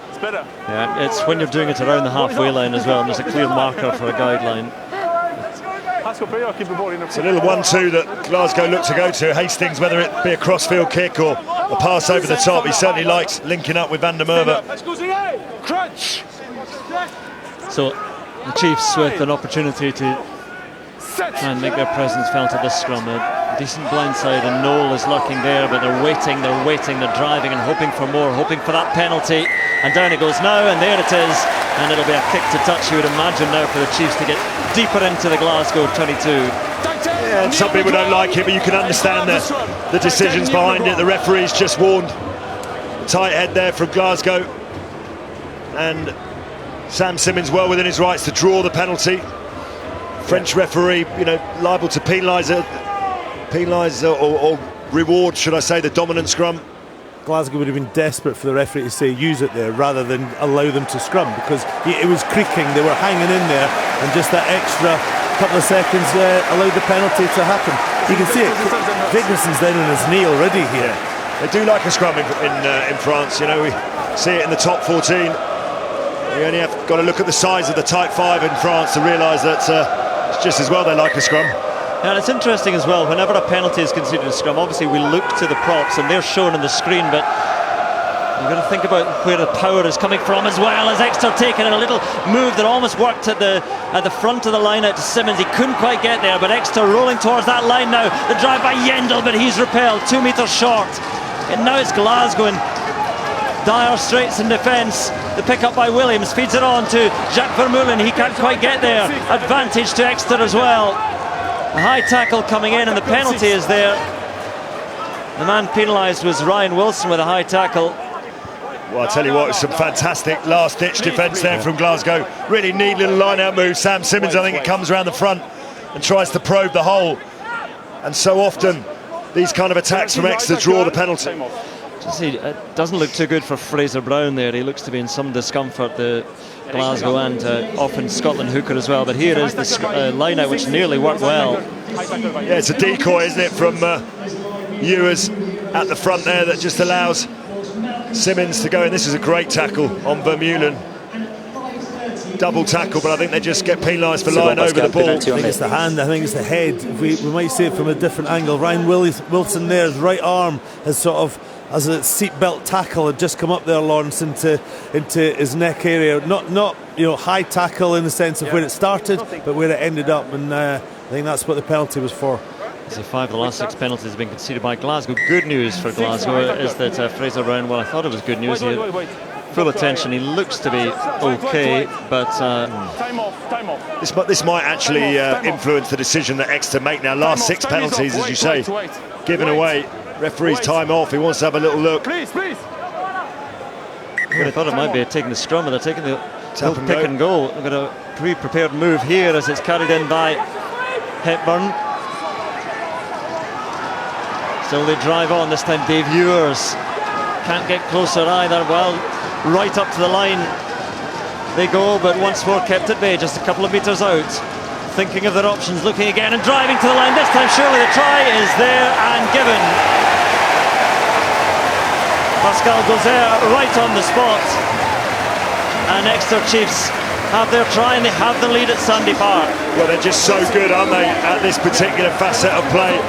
It's better. Yeah, it's when you're doing it around the halfway line as well, and there's a clear marker for a guideline. Ask your player, keep the ball in the It's a little 1-2 that Glasgow look to go to. Hastings, whether it be a crossfield kick or a pass over the top, he certainly likes linking up with Van der Merwe. Crunch! So the Chiefs with an opportunity to try and make their presence felt at this scrum. A decent blindside, and Noel is lurking there, but they're waiting, they're driving and hoping for more, hoping for that penalty. And down it goes now, and there it is. And it'll be a kick to touch, you would imagine, now for the Chiefs to get deeper into the Glasgow 22. Yeah, and some people don't like it, but you can understand the decisions behind it. The referee's just warned. Tight head there from Glasgow. And Sam Simmonds well within his rights to draw the penalty. French referee, you know, liable to penalise or reward, should I say, the dominant scrum. Glasgow would have been desperate for the referee to say use it there rather than allow them to scrum, because it was creaking, they were hanging in there, and just that extra couple of seconds allowed the penalty to happen. You can see it, Vigneson's down on his knee already here. They do like a scrum in France, you know, we see it in the top 14. You only have got to look at the size of the tight five in France to realise that it's just as well they like a scrum. And it's interesting as well, whenever a penalty is considered a scrum, obviously we look to the props and they're shown on the screen, but you've got to think about where the power is coming from as well, as Exeter taking a little move that almost worked at the front of the line out to Simmonds. He couldn't quite get there, but Exeter rolling towards that line now. The drive by Yendel, but he's repelled, 2 metres short. And now it's Glasgow in dire straits in defence. The pick up by Williams feeds it on to Jacques Vermeulen. He can't quite get there. Advantage to Exeter as well. A high tackle coming in, and the penalty is there. The man penalised was Ryan Wilson with a high tackle. Well, I tell you what, it was some fantastic last-ditch defence there from Glasgow. Really neat little line-out move. Sam Simmonds, I think it comes around the front and tries to probe the hole. And so often, these kind of attacks from Exeter draw the penalty. It doesn't look too good for Fraser Brown there. He looks to be in some discomfort, the Glasgow, and often Scotland hooker as well. But here is the line-out, which nearly worked well. Yeah, it's a decoy, isn't it, from Ewers at the front there that just allows Simmonds to go in. This is a great tackle on Vermeulen. Double tackle, but I think they just get penalised for lying over the ball. I think it's the hand, I think it's the head. We might see it from a different angle. Ryan Wilson there, his right arm has sort of, as a seatbelt tackle, had just come up there, Lawrence, into his neck area. Not you know, high tackle in the sense of where it started, but where it ended up, and I think that's what the penalty was for. So 5 of the last 6 penalties have been conceded by Glasgow. Good news for Glasgow is that Fraser Brown, well, I thought it was good news. He had full attention. He looks to be okay, but Time off. This might actually influence the decision that Exeter make now. Last 6 penalties, as you say, given away. Referee's time off. He wants to have a little look. Please. I thought it might be taking the scrum, but they're taking the pick and go. They've got a pre-prepared move here as it's carried in by Hepburn. Still they drive on, this time Dave Ewers can't get closer either. Well, right up to the line they go, but once more kept at bay, just a couple of metres out. Thinking of their options, looking again and driving to the line. This time surely the try is there and given. Pascal Gozer right on the spot, and Exeter Chiefs have their try and they have the lead at Sandy Park. Well, they're just so good, aren't they, at this particular facet of play.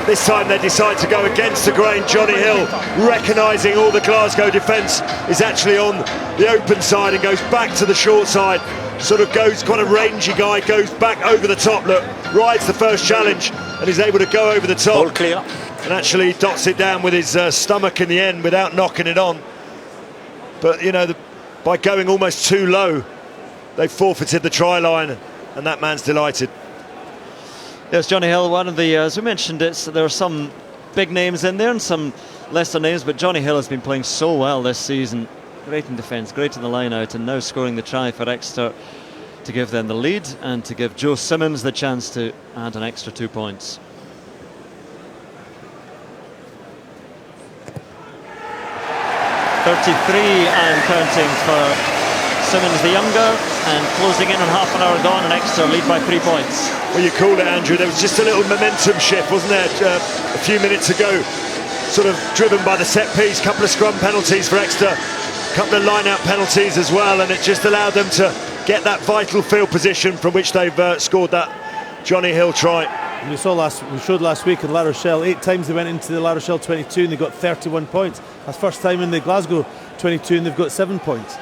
This time they decide to go against the grain. Johnny Hill, recognising all the Glasgow defence, is actually on the open side and goes back to the short side. Sort of goes, quite a rangy guy, goes back over the top, look, rides the first challenge and is able to go over the top. All clear. And actually dots it down with his stomach in the end without knocking it on. But, you know, by going almost too low, they forfeited the try line, and that man's delighted. Yes, Johnny Hill, one of the, as we mentioned, there are some big names in there and some lesser names, but Johnny Hill has been playing so well this season. Great in defence, great in the line-out, and now scoring the try for Exeter to give them the lead and to give Joe Simmonds the chance to add an extra 2 points. .33 and counting for Simmonds the younger, and closing in on half an hour gone, and Exeter lead by 3 points. Well, you called it, Andrew. There was just a little momentum shift, wasn't there, a few minutes ago, sort of driven by the set piece. Couple of scrum penalties for Exeter, couple of line-out penalties as well, and it just allowed them to get that vital field position from which they've scored that Johnny Hill try. And we showed last week in La Rochelle, 8 times they went into the La Rochelle 22 and they got 31 points. That's first time in the Glasgow 22 and they've got 7 points.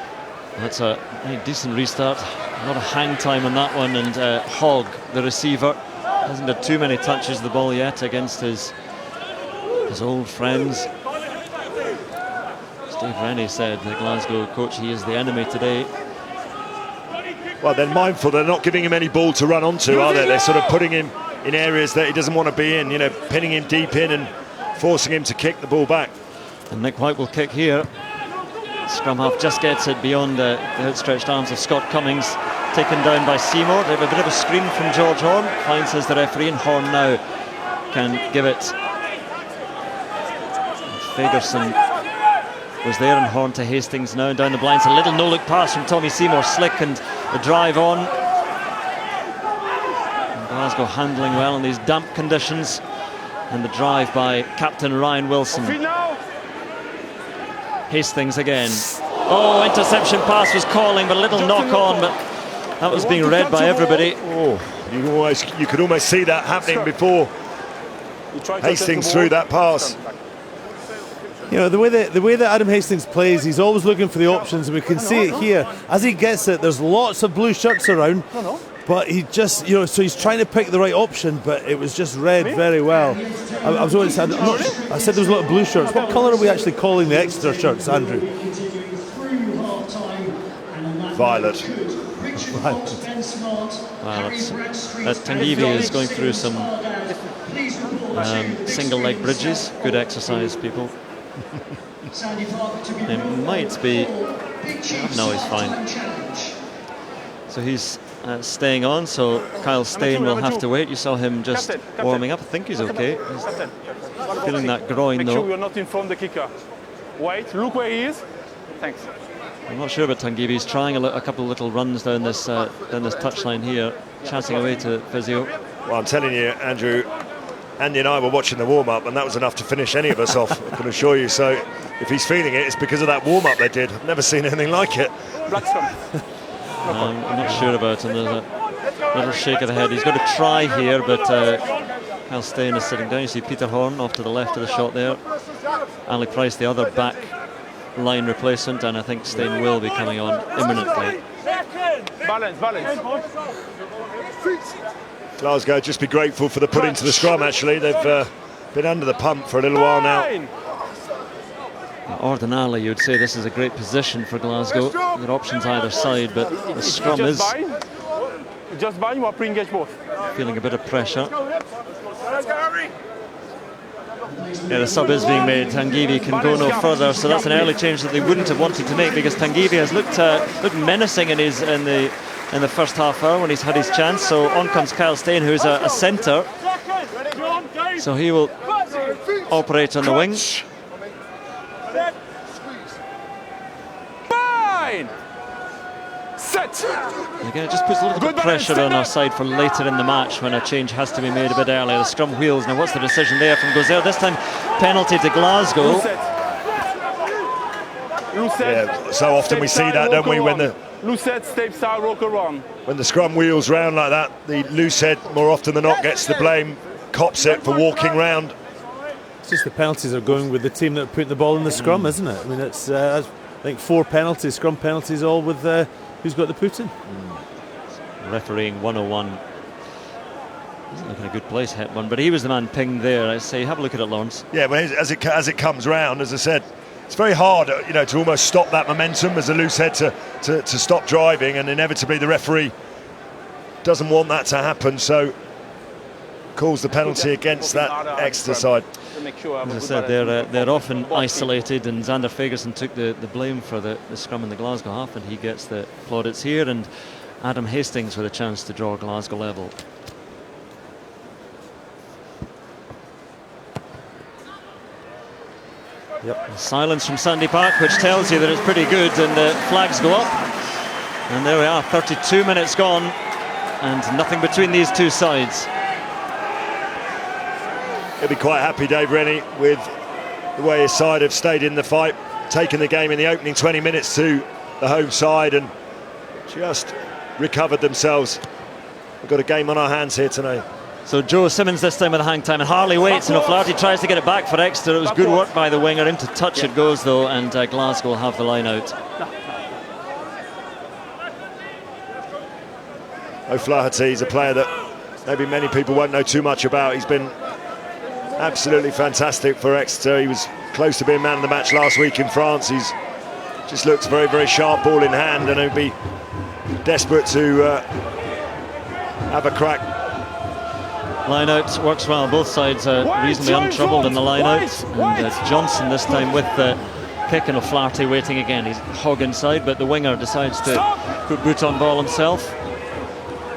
That's a decent restart. A lot of hang time on that one, and Hogg, the receiver, hasn't had too many touches of the ball yet against his old friends. Steve Rennie said, the Glasgow coach, he is the enemy today. Well, they're mindful they're not giving him any ball to run onto, are they? They're sort of putting him in areas that he doesn't want to be in, you know, pinning him deep in and forcing him to kick the ball back. And Nick White will kick here. Scrum half just gets it beyond the outstretched arms of Scott Cummings, taken down by Seymour. They have a bit of a screen from George Horn. Fine, says the referee, and Horn now can give it. Fagerson was there, and Horn to Hastings now, and down the blinds. A little no-look pass from Tommy Seymour, slick, and the drive on. And Glasgow handling well in these damp conditions, and the drive by captain Ryan Wilson. Hastings again. Oh, interception pass was calling, but a little knock on, but that was being read by everybody. Oh, you could almost see that happening before Hastings threw that pass. You know, the way that Adam Hastings plays, he's always looking for the options, and we can see it here. As he gets it, there's lots of blue shirts around, but he just, you know, so he's trying to pick the right option, but it was just read very well. I said there was a lot of blue shirts. What colour are we actually calling the Exeter shirts, Andrew? Violet. Well, Tangivi is going through some single leg bridges. Good exercise, people. It might be. No, he's fine. So he's staying on. So Kyle Steyn will have to wait. You saw him just warming up. I think he's okay. He's feeling that groin though. Make sure you're not in front of the kicker. Wait, look where he is. Thanks. I'm not sure about Tangivi. He's trying a couple of little runs down this touchline here, chatting away to physio. Well, I'm telling you, Andrew, Andy and I were watching the warm-up, and that was enough to finish any of us off, I can assure you. So if he's feeling it, it's because of that warm-up they did. I've never seen anything like it. I'm not sure about him. There's a little shake of the head. He's going to try here, but Kyle Steyn is sitting down. You see Peter Horn off to the left of the shot there. Ali Price, the other back line replacement, and I think Steyn will be coming on imminently. Balance. Glasgow just be grateful for the put into the scrum, actually. They've been under the pump for a little while now. Ordinarily, you'd say this is a great position for Glasgow. There are options either side, but the scrum is just bind, you are pre-engage both. Feeling a bit of pressure. Yeah, the sub is being made. Tangivi can go no further, so that's an early change that they wouldn't have wanted to make, because Tangivi has looked menacing in the first half hour when he's had his chance. So on comes Kyle Steyn, who's a centre. So he will operate on the wing. Fine. Set. Again, it just puts a little bit of pressure on our side for later in the match when a change has to be made a bit earlier. The scrum wheels. Now, what's the decision there from Gozel? This time, penalty to Glasgow. Yeah, so often we see that, don't we, when the Lucette steps out, rock around. When the scrum wheels round like that, the loose head more often than not gets the blame, cops it for walking round. It's just the penalties are going with the team that are putting the ball in the scrum, isn't it? I mean, it's I think 4 penalties, scrum penalties, all with who's got the put in. Refereeing 101. Doesn't look in a good place, Hetman, but he was the man pinged there. I say, have a look at it, Lawrence. Yeah, but as it comes round, as I said, it's very hard, you know, to almost stop that momentum as a loose head to stop driving, and inevitably the referee doesn't want that to happen, so calls the penalty against that Exeter side. As I said, they're often isolated, and Xander Fagerson took the blame for the scrum in the Glasgow half, and he gets the plaudits here, and Adam Hastings with a chance to draw Glasgow level. Yep. Silence from Sandy Park, which tells you that it's pretty good, and the flags go up. And there we are, 32 minutes gone, and nothing between these two sides. He'll be quite happy, Dave Rennie, with the way his side have stayed in the fight, taken the game in the opening 20 minutes to the home side, and just recovered themselves we've got a game on our hands here tonight. So Joe Simmons this time with a hang time, and Harley waits, and O'Flaherty tries to get it back for Exeter. It was good work by the winger. Into touch it goes though, and Glasgow will have the line out. O'Flaherty is a player that maybe many people won't know too much about. He's been absolutely fantastic for Exeter. He was close to being man of the match last week in France. He's just looks very, very sharp, ball in hand, and he'll be desperate to have a crack. Line out works well. Both sides are reasonably untroubled in the line out. And Johnson this time with the kick, and O'Flaherty waiting again. He's hog inside, but the winger decides to put boot on ball himself.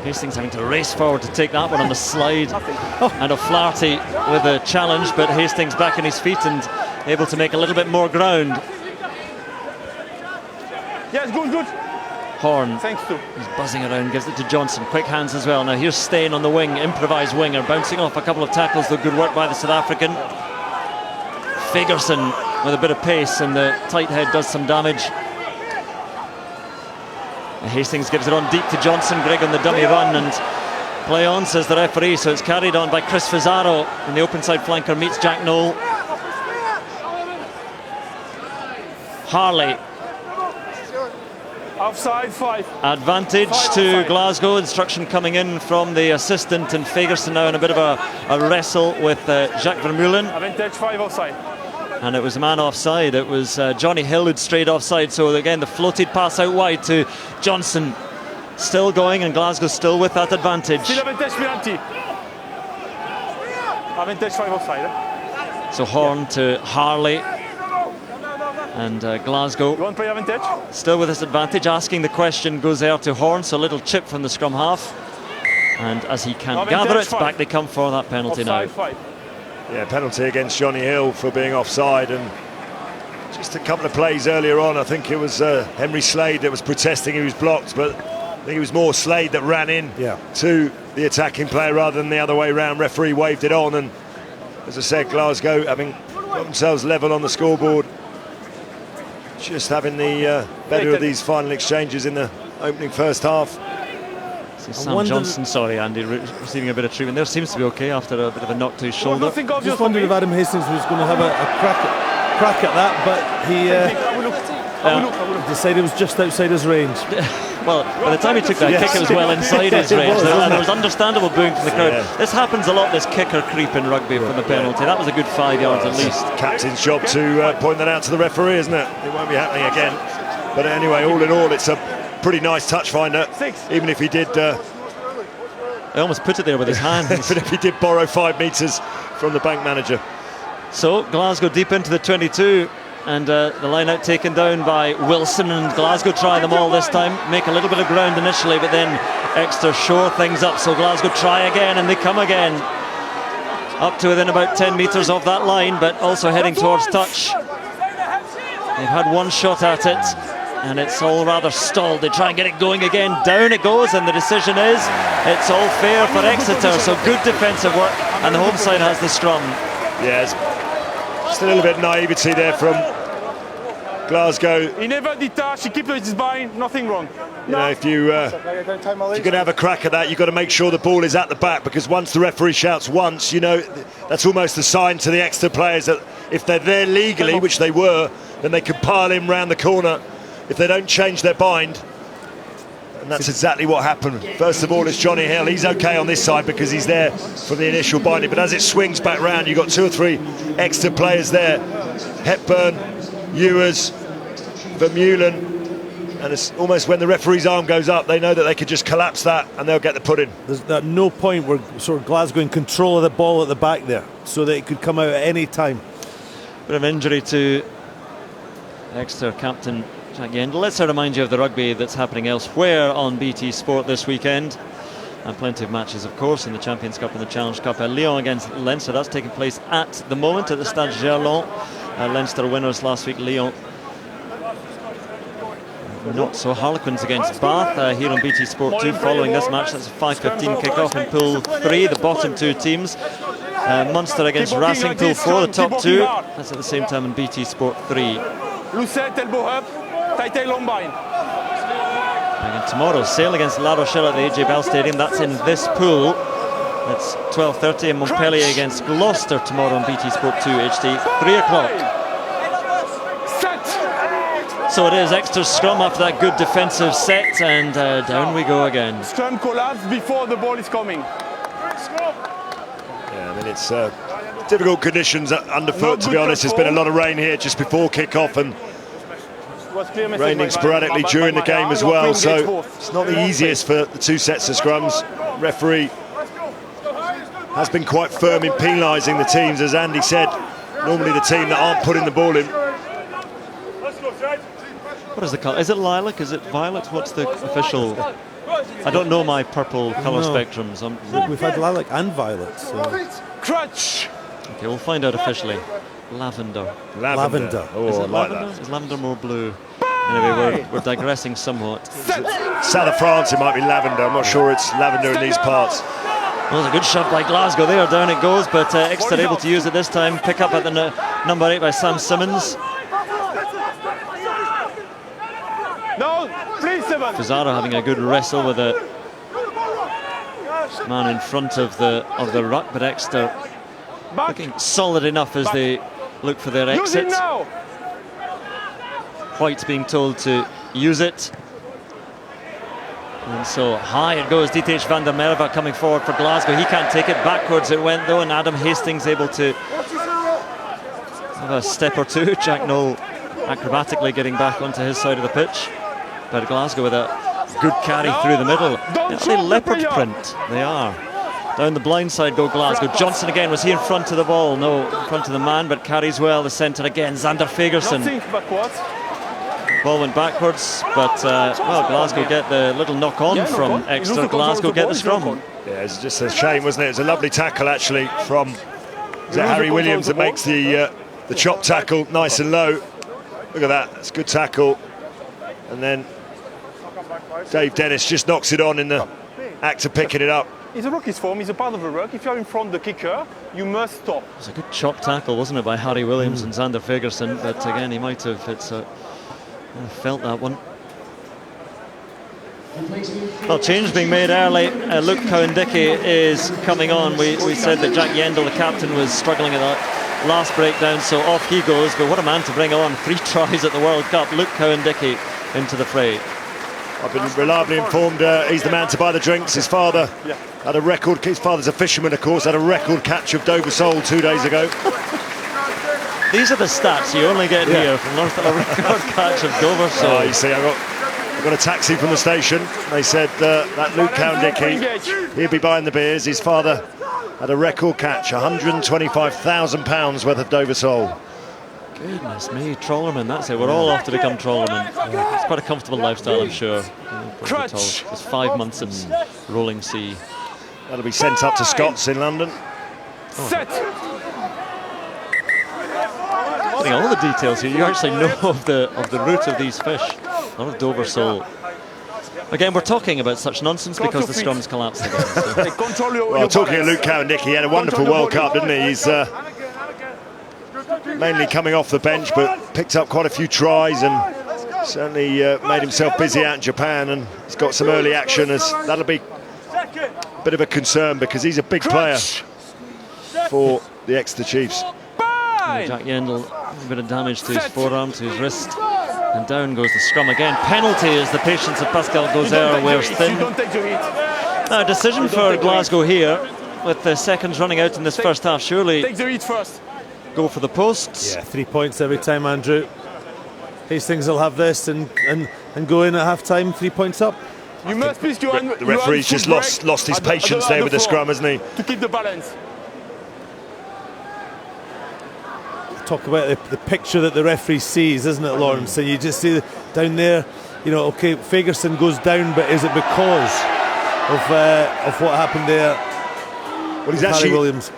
Hastings having to race forward to take that one on the slide. And O'Flaherty with a challenge, but Hastings back on his feet and able to make a little bit more ground. Yes, good. Horn, Thanks to. he's buzzing around, gives it to Johnson. Quick hands as well. Now here's Steyn on the wing, improvised winger, bouncing off a couple of tackles, though good work by the South African. Fagerson with a bit of pace, and the tight head does some damage. Hastings gives it on deep to Johnson. Greg on the dummy run, and play on, says the referee. So it's carried on by Chris Fazaro, and the open side flanker meets Jack Noel. Harley. Offside 5. Advantage to Glasgow. Instruction coming in from the assistant, and Fagerson now in a bit of a wrestle with Jacques Vermeulen. Advantage 5 offside. And it was a man offside. It was Johnny Hill who'd strayed offside. So again, the floated pass out wide to Johnson. Still going, and Glasgow still with that advantage. Still advantage penalty. Advantage 5 offside. So Horn to Harley. And Glasgow You want to play advantage? still with this advantage. Asking the question goes there to Horn. So a little chip from the scrum half. And as he can't gather it, back they come for that penalty now. 5. Yeah, penalty against Johnny Hill for being offside. And just a couple of plays earlier on, I think it was Henry Slade that was protesting. He was blocked, but I think it was more Slade that ran in to the attacking player rather than the other way round. Referee waved it on, and as I said, Glasgow having got themselves level on the scoreboard, just having the better of these final exchanges in the opening first half. Sam Johnson, sorry Andy, receiving a bit of treatment there. Seems to be okay after a bit of a knock to his shoulder. I just wondered if Adam Hastings was going to have a crack at that, but he decided it was just outside his range. Well, by the time he took that kick, it was well inside his range. There was understandable booing from the crowd. Yeah. This happens a lot, this kicker creep in rugby from the penalty. That was a good 5 yards at least. Captain's job to point that out to the referee, isn't it? It won't be happening again. But anyway, all in all, it's a pretty nice touch finder, even if he did I almost put it there with his hands. Even if he did borrow 5 metres from the bank manager. So Glasgow deep into the 22, and the line out taken down by Wilson, and Glasgow try them all this time, make a little bit of ground initially, but then Exeter shore things up. So Glasgow try again, and they come again up to within about 10 metres of that line, but also heading towards touch. They've had one shot at it, and it's all rather stalled. They try and get it going again. Down it goes, and the decision is it's all fair for Exeter. So good defensive work, and the home side has the scrum. Yes, just a little bit naivety there from Glasgow. He never detached, he keeps his bind, nothing wrong. You know, if you're going to have a crack at that, you've got to make sure the ball is at the back, because once the referee shouts once, you know, that's almost a sign to the Exeter players that if they're there legally, which they were, then they could pile in round the corner if they don't change their bind. And that's exactly what happened. First of all, it's Johnny Hill. He's okay on this side because he's there for the initial binding, but as it swings back round, you've got 2 or 3 Exeter players there. Hepburn, Ewers, Vermeulen, and it's almost when the referee's arm goes up, they know that they could just collapse that and they'll get the put in. There's at no point where sort of Glasgow in control of the ball at the back there, so that it could come out at any time. Bit of injury to Exeter captain Jack Yendall. Let's remind you of the rugby that's happening elsewhere on BT Sport this weekend. And plenty of matches, of course, in the Champions Cup and the Challenge Cup. Lyon against Leinster, that's taking place at the moment at the Stade Gerland. Leinster winners last week, Lyon not so. Harlequins against Bath here on BT Sport 2 following this match. That's a 5:15 kick-off in Pool 3, the bottom 2 teams. Munster against Racing, Pool 4, the top 2. That's at the same time in BT Sport 3. Lucette, elbow up, tight long bind. And tomorrow, Sale against La Rochelle at the AJ Bell Stadium. That's in this pool. It's 12:30, and Montpellier against Gloucester tomorrow on BT Sport 2 HD, 3 o'clock. So it is Exeter's scrum after that good defensive set, and down we go again. Scrum collapse before the ball is coming. Yeah, I mean, it's difficult conditions underfoot, to be honest. There's been a lot of rain here just before kick-off, and raining sporadically during the game as well, so it's not the easiest for the two sets of scrums. Referee has been quite firm in penalising the teams, as Andy said. Normally the team that aren't putting the ball in. What is the colour? Is it lilac? Is it violet? What's the official? I don't know my purple colour spectrums. We've had lilac and violet. So. Crutch! Okay, we'll find out officially. Lavender. Lavender. Oh, Is it I like lavender? that. Is lavender more blue? Anyway, we're digressing somewhat. South of France, it might be lavender. I'm not sure it's lavender in these parts. Well, it's a good shot by Glasgow there. Down it goes, but Exeter able to use it this time. Pick up at the number 8 by Sam Simmons. No, please, Seven. Fusaro having a good wrestle with a man in front of the ruck, but Exeter looking solid enough as they look for their Use it exit. now. White's being told to use it. And so high it goes. Dietrich van der Merwe coming forward for Glasgow. He can't take it. Backwards it went though, and Adam Hastings able to have a step or two. Jack Noel acrobatically getting back onto his side of the pitch. But Glasgow with a good carry through the middle. They leopard print. They are. Down the blind side go Glasgow. Johnson again. Was he in front of the ball? No, in front of the man, but carries well. The centre again. Xander Fagerson. Ball went backwards, but well, Glasgow get the little knock on from Exeter. Glasgow get the scrum. Yeah, it's just a shame, wasn't it? It's a lovely tackle actually from Harry Williams that makes the chop tackle nice and low. Look at that. It's a good tackle, and then Dave Dennis just knocks it on in the act of picking it up. It's a ruck is form, it's a part of the ruck. If you're in front of the kicker, you must stop. It was a good chop tackle, wasn't it, by Harry Williams and Xander Fagerson, but again, he might have felt that one. Well, change being made early. Luke Cowan-Dickey is coming on. We said that Jack Yendall, the captain, was struggling at that last breakdown, so off he goes. But what a man to bring on. 3 tries at the World Cup. Luke Cowan-Dickey into the fray. I've been reliably informed he's the man to buy the drinks. His father had a record. His father's a fisherman, of course. Had a record catch of Dover sole 2 days ago. These are the stats you only get here from North, a record catch of Dover sole. Oh, you see, I got a taxi from the station. They said that Luke Cowan-Dickey, he'll be buying the beers. His father had a record catch, £125,000 worth of Dover sole. Goodness me, trawlermen, that's it. We're all off to become trawlermen. It's quite a comfortable lifestyle, I'm sure. Just 5 months of rolling sea. That'll be sent up to Scott's in London. Set. I think all the details here, you actually know of the route of these fish. A lot of Dover sole. Again, we're talking about such nonsense because the scrums collapsed again. So. Well, talking of Luke Cowan-Dickey, he had a wonderful World Cup, didn't he? He's mainly coming off the bench, but picked up quite a few tries and certainly made himself busy out in Japan, and he's got some early action. As that'll be a bit of a concern because he's a big player for the Exeter Chiefs. Jack Yendall, a bit of damage to his forearm, to his wrist, and down goes the scrum again. Penalty as the patience of Pascal Gauzer wears thin. Now, a decision for Glasgow here, with the seconds running out in this first half. Surely take the heat first. Go for the posts. Yeah, 3 points every time, Andrew. Hastings will have this and go in at half-time, 3 points up. You must please go on. The referee's just lost his patience there with the scrum, hasn't he? To keep the balance. Talk about the picture that the referee sees, isn't it, Lawrence? And you just see down there, you know, okay, Fagerson goes down, but is it because of what happened there? Well,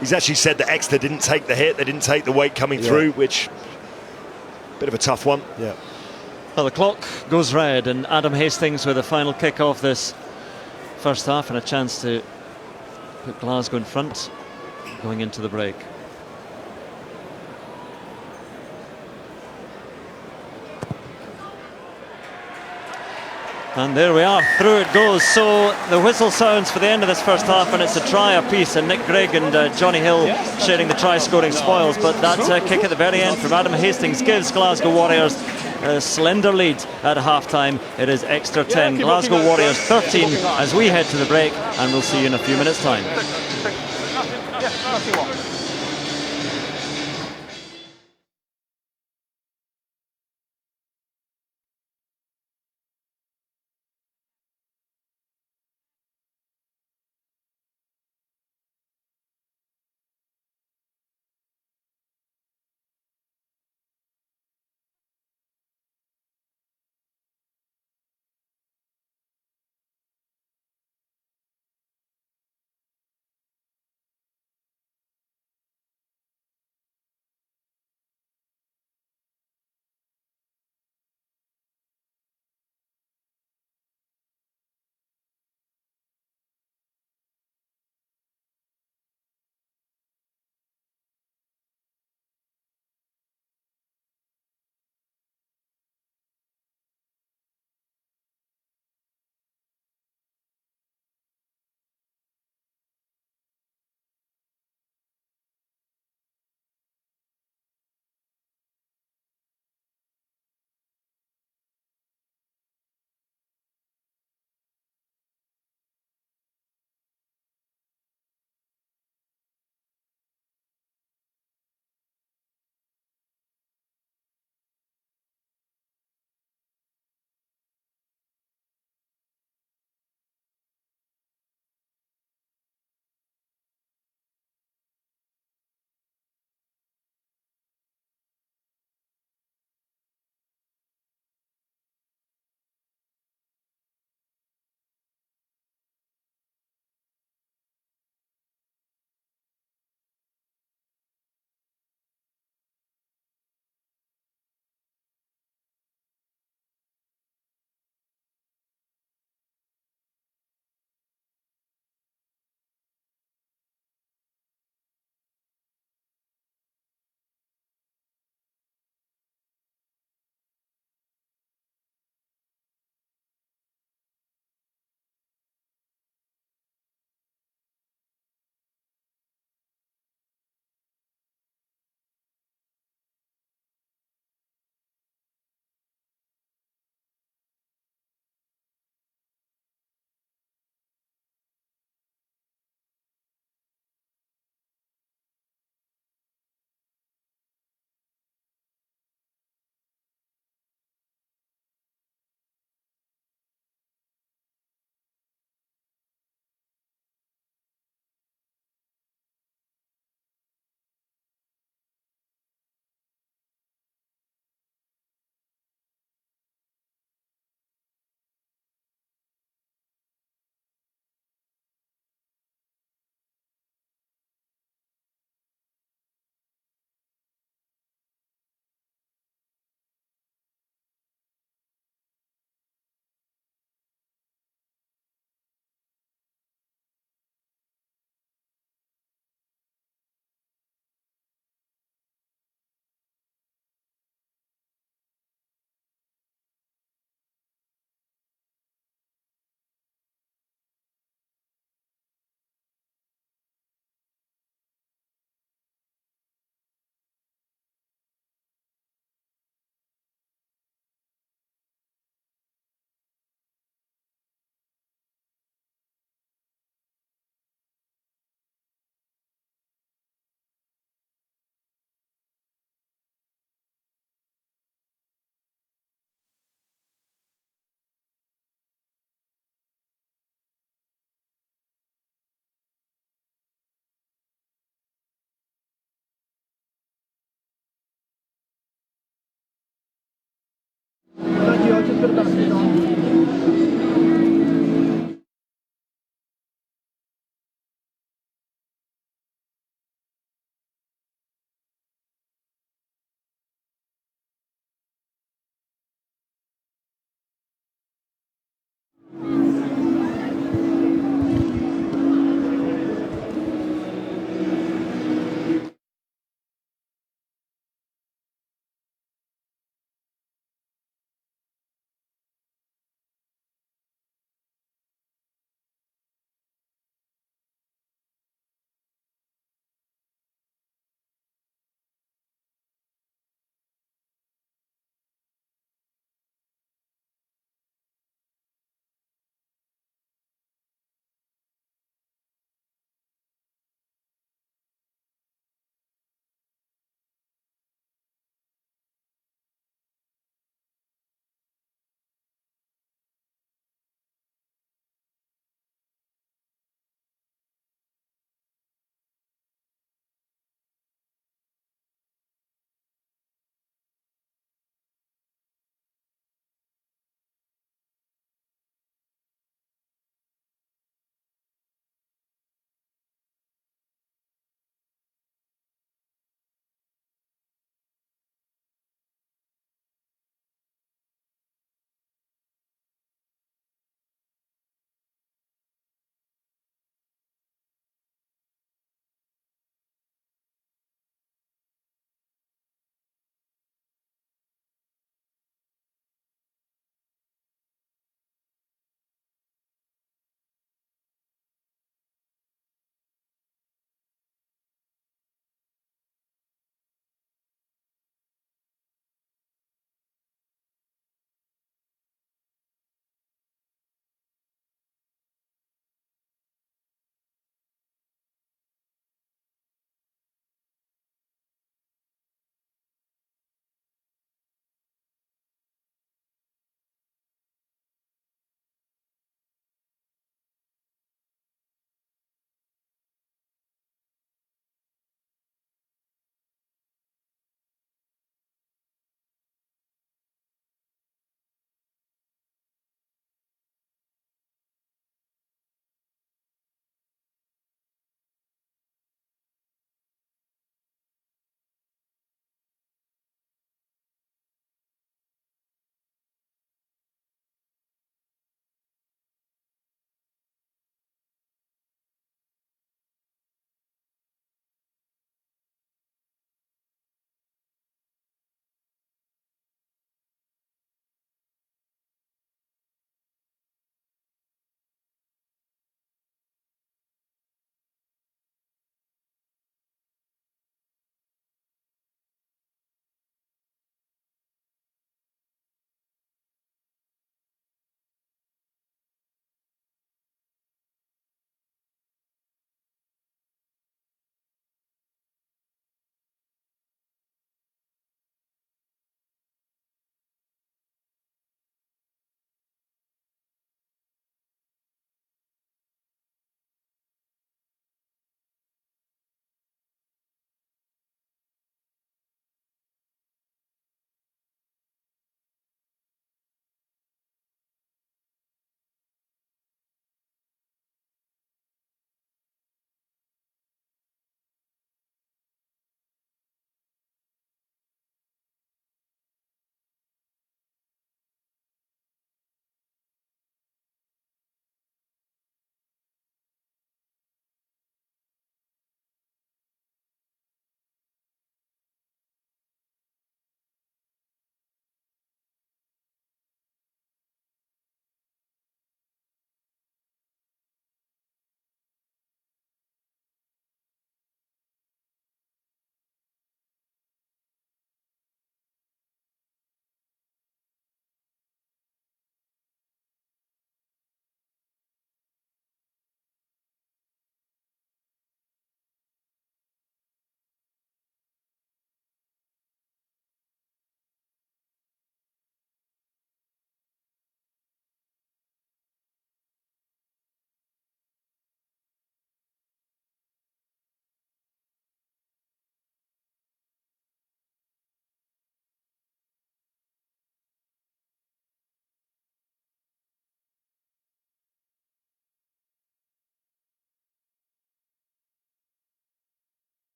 he's actually said that Exeter didn't take the hit, they didn't take the weight coming through, which bit of a tough one. Yeah. Well, the clock goes red, and Adam Hastings with a final kick off this first half and a chance to put Glasgow in front going into the break. And there we are, through it goes. So the whistle sounds for the end of this first half, and it's a try apiece, and Nick Grigg and Johnny Hill sharing the try-scoring spoils. But that kick at the very end from Adam Hastings gives Glasgow Warriors a slender lead at half-time. It is Exeter 10, Glasgow Warriors 13 as we head to the break, and we'll see you in a few minutes' time.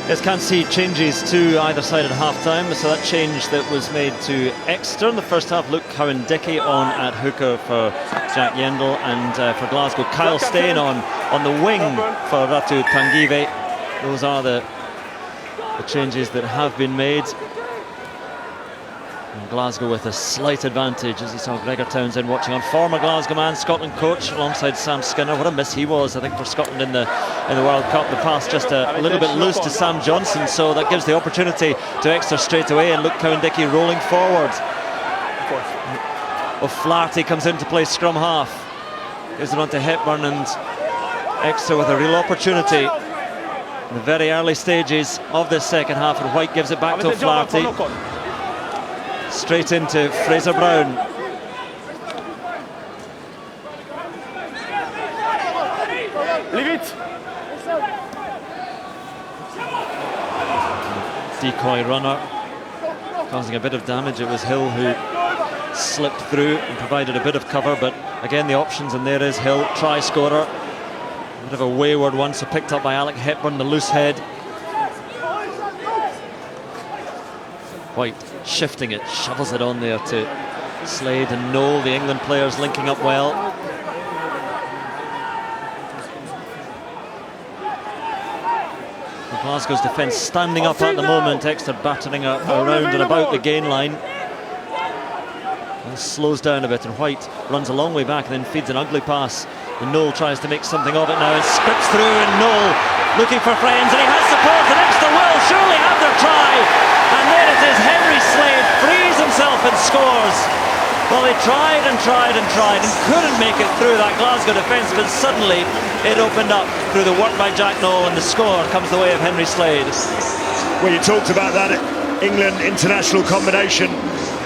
Yes, can't see changes to either side at half-time. So that change that was made to Exeter in the first half, Luke Cowan-Dickey on at hooker for Jack Yendall, and for Glasgow, Kyle Steyn on the wing for Ratu Tangive. Those are the changes that have been made. And Glasgow with a slight advantage, as you saw Gregor Townsend watching on. Former Glasgow man, Scotland coach, alongside Sam Skinner. What a miss he was, I think, for Scotland in the World Cup. The pass just a little bit loose to Sam Johnson, so that gives the opportunity to Exeter straight away, and Luke Cowan-Dickey rolling forward. O'Flaherty comes in to play scrum half. Gives it on to Hepburn, and Exeter with a real opportunity in the very early stages of this second half, and White gives it back to O'Flaherty. Straight into Fraser Brown. Leave it. Decoy runner causing a bit of damage. It was Hill who slipped through and provided a bit of cover, but again the options, and there is Hill, try scorer. A bit of a wayward one, so picked up by Alec Hepburn, the loose head. White shifting it, shovels it on there to Slade and Noel, the England players linking up well. And Glasgow's defence standing up at the moment. Exeter battering around and about the gain line. And slows down a bit, and White runs a long way back and then feeds an ugly pass. And Noel tries to make something of it now and scripts through, and Noel looking for friends, and he has support, and Exeter will surely have their try. And there it is, Henry Slade frees himself and scores. Well, they tried and tried and tried and couldn't make it through that Glasgow defence, but suddenly it opened up through the work by Jack Noel, and the score comes the way of Henry Slade. Well, you talked about that England international combination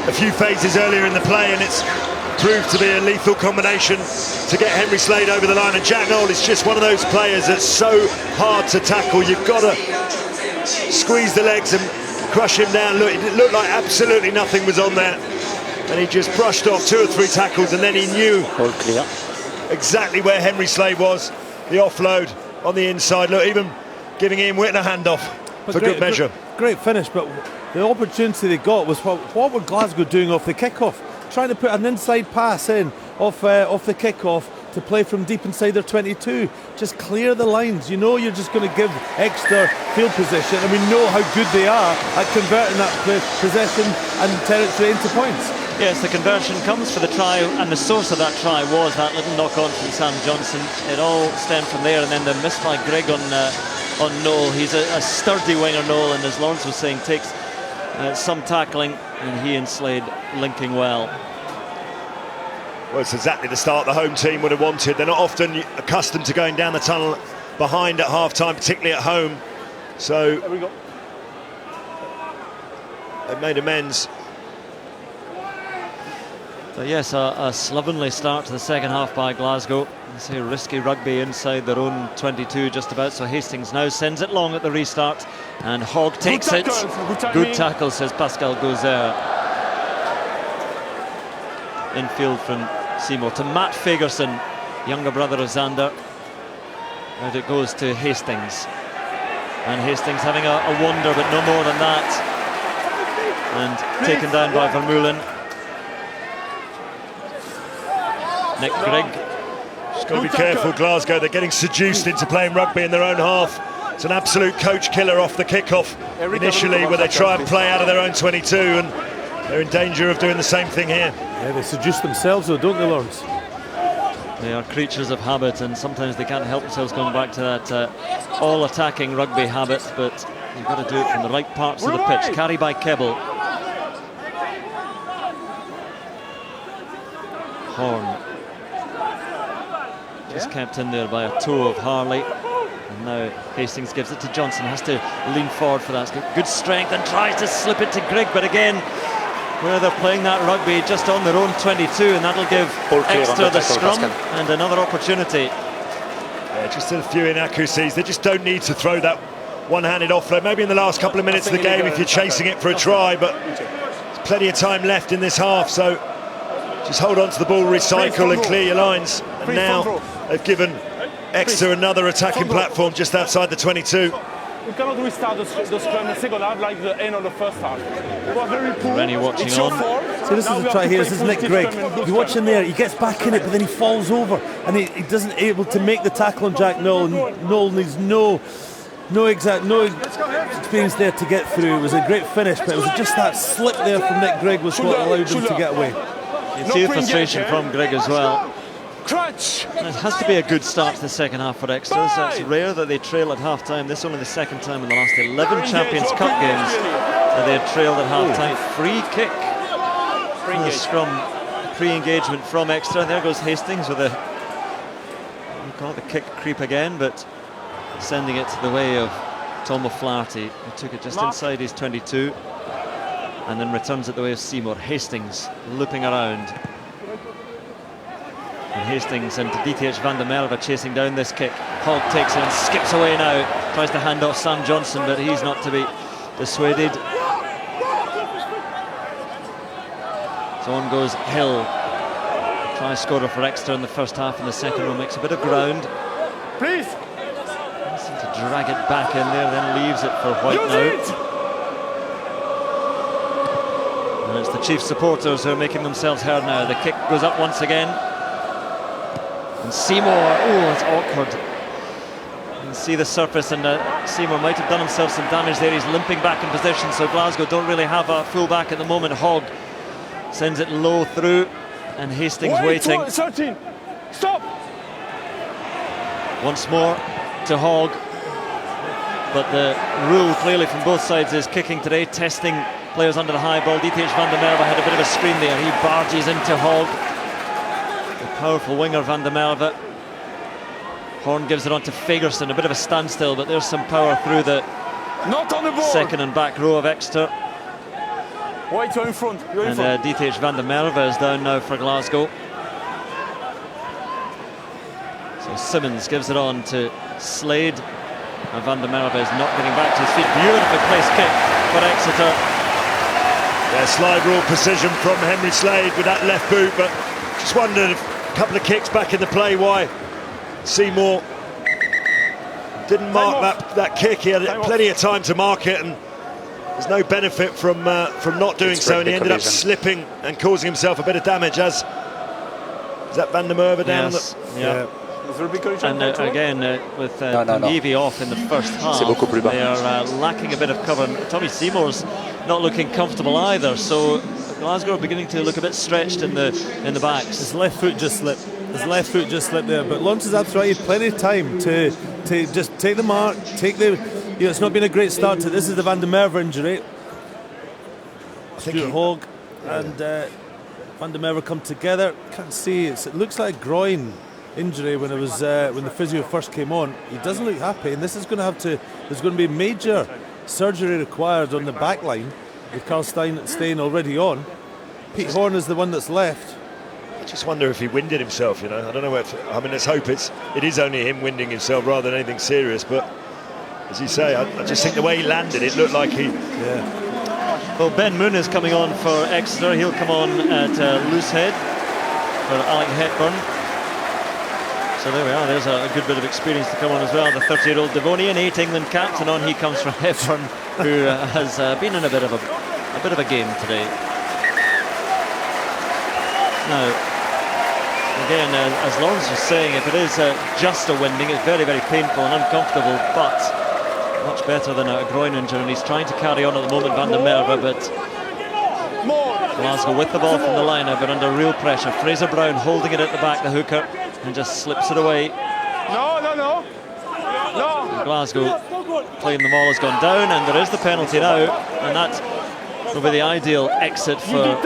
a few phases earlier in the play, and it's proved to be a lethal combination to get Henry Slade over the line. And Jack Noel is just one of those players that's so hard to tackle. You've got to squeeze the legs and crush him down. Look, it looked like absolutely nothing was on there, and he just brushed off 2 or 3 tackles, and then he knew exactly where Henry Slade was. The offload on the inside. Look, even giving Ian Whitten a handoff for good measure. Great finish, but the opportunity they got was what were Glasgow doing off the kickoff? Trying to put an inside pass in off the kickoff to play from deep inside their 22. Just clear the lines. You know you're just going to give Exeter field position, and we know how good they are at converting that possession and territory into points. Yes, the conversion comes for the try, and the source of that try was that little knock-on from Sam Johnson. It all stemmed from there, and then the miss by Grigg on Noel. He's a sturdy winger, Noel, and as Lawrence was saying, takes some tackling, and he and Slade linking well. Well, it's exactly the start the home team would have wanted. They're not often accustomed to going down the tunnel behind at half-time, particularly at home. So There we go. They've made amends. So yes, a slovenly start to the second half by Glasgow. You see risky rugby inside their own 22 just about, so Hastings now sends it long at the restart, and Hogg takes it. Good tackle, says Pascal Gauzer. Infield from Seymour to Matt Fagerson, younger brother of Zander. And it goes to Hastings, and Hastings having a wonder, but no more than that, and taken down by Vermeulen. Nick Grigg. Just got to be careful, Glasgow. They're getting seduced into playing rugby in their own half. It's an absolute coach killer off the kickoff initially, where they try and play out of their own 22, and they're in danger of doing the same thing here. Yeah, they seduce themselves though, don't they, Lawrence? They are creatures of habit, and sometimes they can't help themselves going back to that all-attacking rugby habit, but you've got to do it from the right parts of the pitch. Carry by Kebble. Horn. Just kept in there by a toe of Harley. And now Hastings gives it to Johnson, has to lean forward for that. Good strength and tries to slip it to Grigg, but again, where they're playing that rugby just on their own 22, and that'll give Exeter the scrum and another opportunity. Yeah, just a few inaccuracies. They just don't need to throw that one-handed offload. Maybe in the last couple of minutes of the game if you're chasing it for a try, but there's plenty of time left in this half, so just hold on to the ball, recycle and clear your lines. And now they've given Exeter another attacking platform just outside the 22. we cannot restart the scrum in the second half like the end of the first half. We were very poor. Rennie watching it's your on. fault. So this is the try here. This is Nick Grigg. You watch him there. He gets back in it, but then he falls over, and he doesn't able to make the tackle on Jack Noel. Noel needs no experience there to get through. It was a great finish, but it was just that slip there from Nick Grigg was what allowed him to get away. You see the frustration from Grigg as well. Crutch. It has to be a good start to the second half for Exeter. It's rare that they trail at half-time. This is only the second time in the last 11 Champions Cup games that they had trailed at half-time. Free kick. The scrum pre-engagement from Exeter. There goes Hastings with a, we call it the kick creep again, but sending it the way of Tom O'Flaherty, who took it just inside his 22 and then returns it the way of Seymour. Hastings looping around. And Hastings and DTH van der Merwe chasing down this kick. Hogg takes it and skips away now. Tries to hand off Sam Johnson, but he's not to be dissuaded. So on goes Hill. Try scorer for Exeter in the first half, and the second one makes a bit of ground. Please. Seems to drag it back in there, then leaves it for White now. And it's the Chiefs supporters who are making themselves heard now. The kick goes up once again. And Seymour, oh, it's awkward. You can see the surface, and Seymour might have done himself some damage there. He's limping back in position, so Glasgow don't really have a full back at the moment. Hogg sends it low through, and Hastings waiting. 13. Stop! Once more to Hogg. But the rule clearly from both sides is kicking today, testing players under the high ball. DTH van der Merwe had a bit of a screen there. He barges into Hogg. The powerful winger van der Merwe. Horn gives it on to Fagerson. A bit of a standstill, but there's some power through the second and back row of Exeter. White, you're in front. And DTH van der Merwe is down now for Glasgow. So Simmons gives it on to Slade. And van der Merwe is not getting back to his feet. Beautifully placed kick for Exeter. Yeah, slide rule precision from Henry Slade with that left boot, but just wondered if a couple of kicks back in the play why Seymour didn't mark that kick. He had plenty of time to mark it, and there's no benefit from not doing so, and he ended up slipping and causing himself a bit of damage. Is that van der Merwe down? Yes, yeah. And again, with Levy off in the first half, they are lacking a bit of cover. Tommy Seymour's not looking comfortable either, so Glasgow are beginning to look a bit stretched in the backs. His left foot just slipped. There, but Lawrence is absolutely plenty of time to just take the mark, it's not been a great start to this. Is the van der Merwe injury. Stuart Hogg and van der Merwe come together. Can't see it looks like a groin injury when it was when the physio first came on. He doesn't look happy, and this is going to there's going to be major surgery required on the back line with Carl Stein already on. Pete Horn is the one that's left. I just wonder if he winded himself, I don't know I mean, let's hope it is only him winding himself rather than anything serious, but as you say, I just think the way he landed, it looked like he... Yeah. Well, Ben Moon is coming on for Exeter. He'll come on at loose head for Alec Hepburn. So there we are, there's a good bit of experience to come on as well. The 30-year-old Devonian, 8 England caps, and on he comes from Hepburn, who has been in a bit of a game today. Now, again, as Lawrence was saying, if it is just a winding, it's very, very painful and uncomfortable, but much better than a groin injury, and he's trying to carry on at the moment, van der Merwe, but Glasgow with the ball from the liner, but under real pressure. Fraser Brown holding it at the back, the hooker, and just slips it away. No. And Glasgow playing the ball has gone down, and there is the penalty now, and that will be the ideal exit for the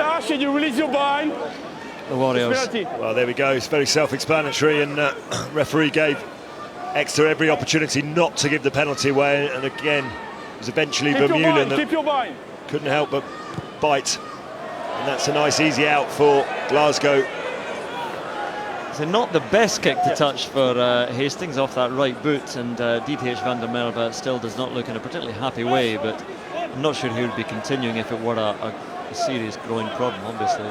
Warriors. Well, there we go. It's very self-explanatory, and referee gave Exeter every opportunity not to give the penalty away, and again it was eventually Vermeulen that couldn't help but bite, and that's a nice easy out for Glasgow. So not the best kick to touch for Hastings off that right boot, and DTH van der Merwe still does not look in a particularly happy way, but I'm not sure he would be continuing if it were a serious groin problem, obviously.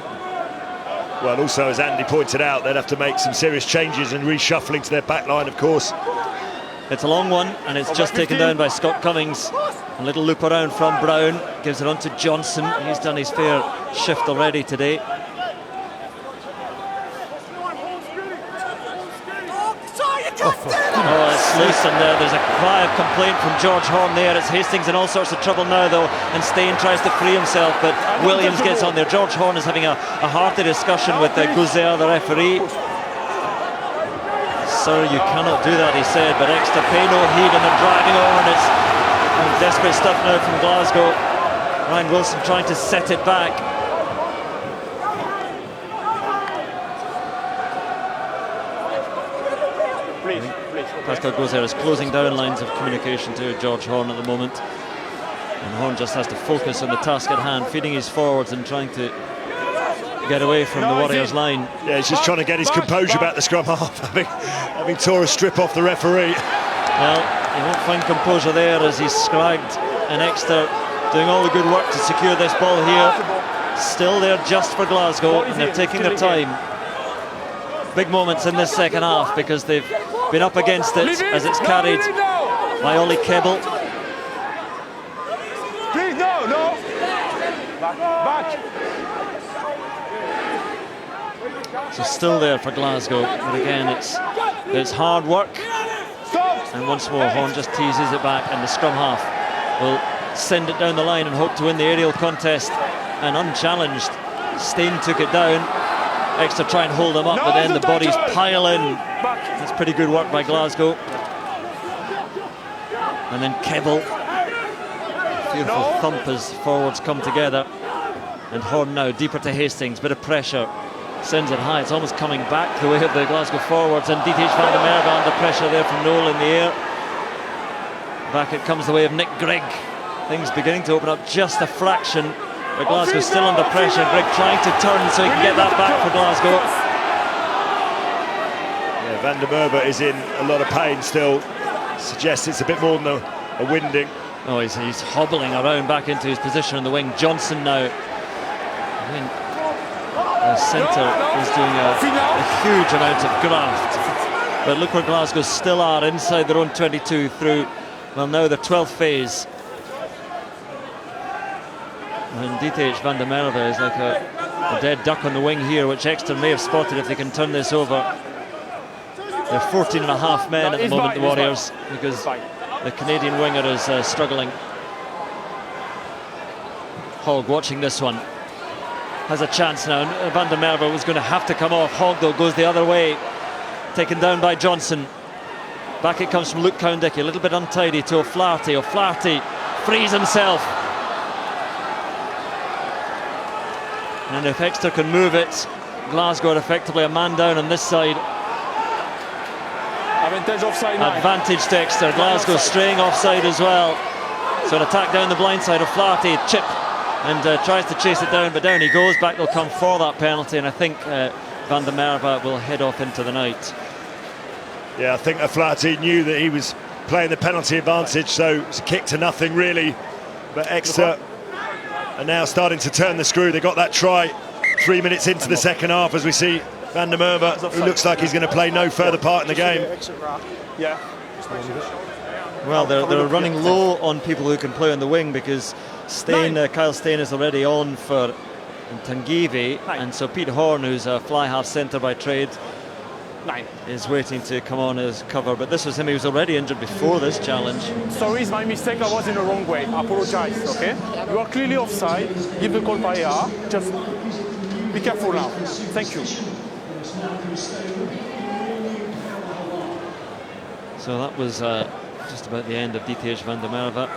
Well, also, as Andy pointed out, they'd have to make some serious changes and reshuffling to their back line, of course. It's a long one, and it's just taken down by Scott Cummings. A little loop around from Brown, gives it on to Johnson. He's done his fair shift already today. Oh, it's loose, and there's a cry of complaint from George Horne there. It's Hastings in all sorts of trouble now, though, and Steyn tries to free himself, but Williams gets on there. George Horne is having a hearty discussion with Gouzer, the referee. Sir, you cannot do that, he said, but Exeter pay no heed, and they're driving over, and it's desperate stuff now from Glasgow. Ryan Wilson trying to set it back. Pascal Gouzer is closing down lines of communication to George Horne at the moment, and Horne just has to focus on the task at hand, feeding his forwards and trying to get away from the Warriors line. Yeah, he's just trying to get his composure back the scrum half, having tore a strip off the referee. Well, he won't find composure there, as he's scribed, and Exeter doing all the good work to secure this ball here. Still there just for Glasgow, and they're taking their time. Big moments in this second half, because they've been up against it as it's carried by Ollie Kebble. Please, no. Back. So still there for Glasgow, but again it's hard work. And once more Horne just teases it back, and the scrum half will send it down the line and hope to win the aerial contest. And unchallenged, Steyn took it down. Exeter try and hold them up, but then the bodies pile in. That's pretty good work by Glasgow. And then Kebble, beautiful thump as forwards come together. And Horne now deeper to Hastings, bit of pressure. Sends it high, it's almost coming back the way of the Glasgow forwards, and DTH van der Merwe under pressure there from Noel in the air. Back it comes the way of Nick Grigg. Things beginning to open up just a fraction, but Glasgow still under pressure. Grigg trying to turn so he can get that back for Glasgow. Yeah, van der Merwe is in a lot of pain still. Suggests it's a bit more than a winding. Oh, he's hobbling around back into his position on the wing. Johnson now. The centre is doing a huge amount of graft, but look where Glasgow still are, inside their own 22 through, well, now their 12th phase. And DTH van der Merwe is like a dead duck on the wing here, which Exeter may have spotted if they can turn this over. They're 14 and a half men at the moment, the Warriors, because the Canadian winger is struggling. Hogg watching this one. Has a chance now. Van der Merwe was going to have to come off. Hogg, though, goes the other way. Taken down by Johnson. Back it comes from Luke Cowan-Dickey. A little bit untidy to O'Flaherty. O'Flaherty frees himself. And if Exeter can move it, Glasgow are effectively a man down on this side. Advantage to Exeter. Glasgow straying offside as well. So an attack down the blind side. O'Flaherty, chip, and tries to chase it down, but down he goes. Back they'll come for that penalty, and I think van der Merwe will head off into the night. Yeah, I think O'Flaherty knew that he was playing the penalty advantage, so it's a kick to nothing really. But Exeter are now starting to turn the screw. They got that try 3 minutes into the second half, as we see van der Merwe, who looks like he's going to play no further part in the game. Well, they're running low on people who can play on the wing, because Kyle Steyn is already on for Tangivi, and so Pete Horne, who's a fly half centre by trade, is waiting to come on as cover. But this was him, he was already injured before this challenge. Sorry, it's my mistake, I was in the wrong way. I apologise, okay? You are clearly offside, give the call by AR, just be careful now. Thank you. So that was just about the end of DTH van der Merwe.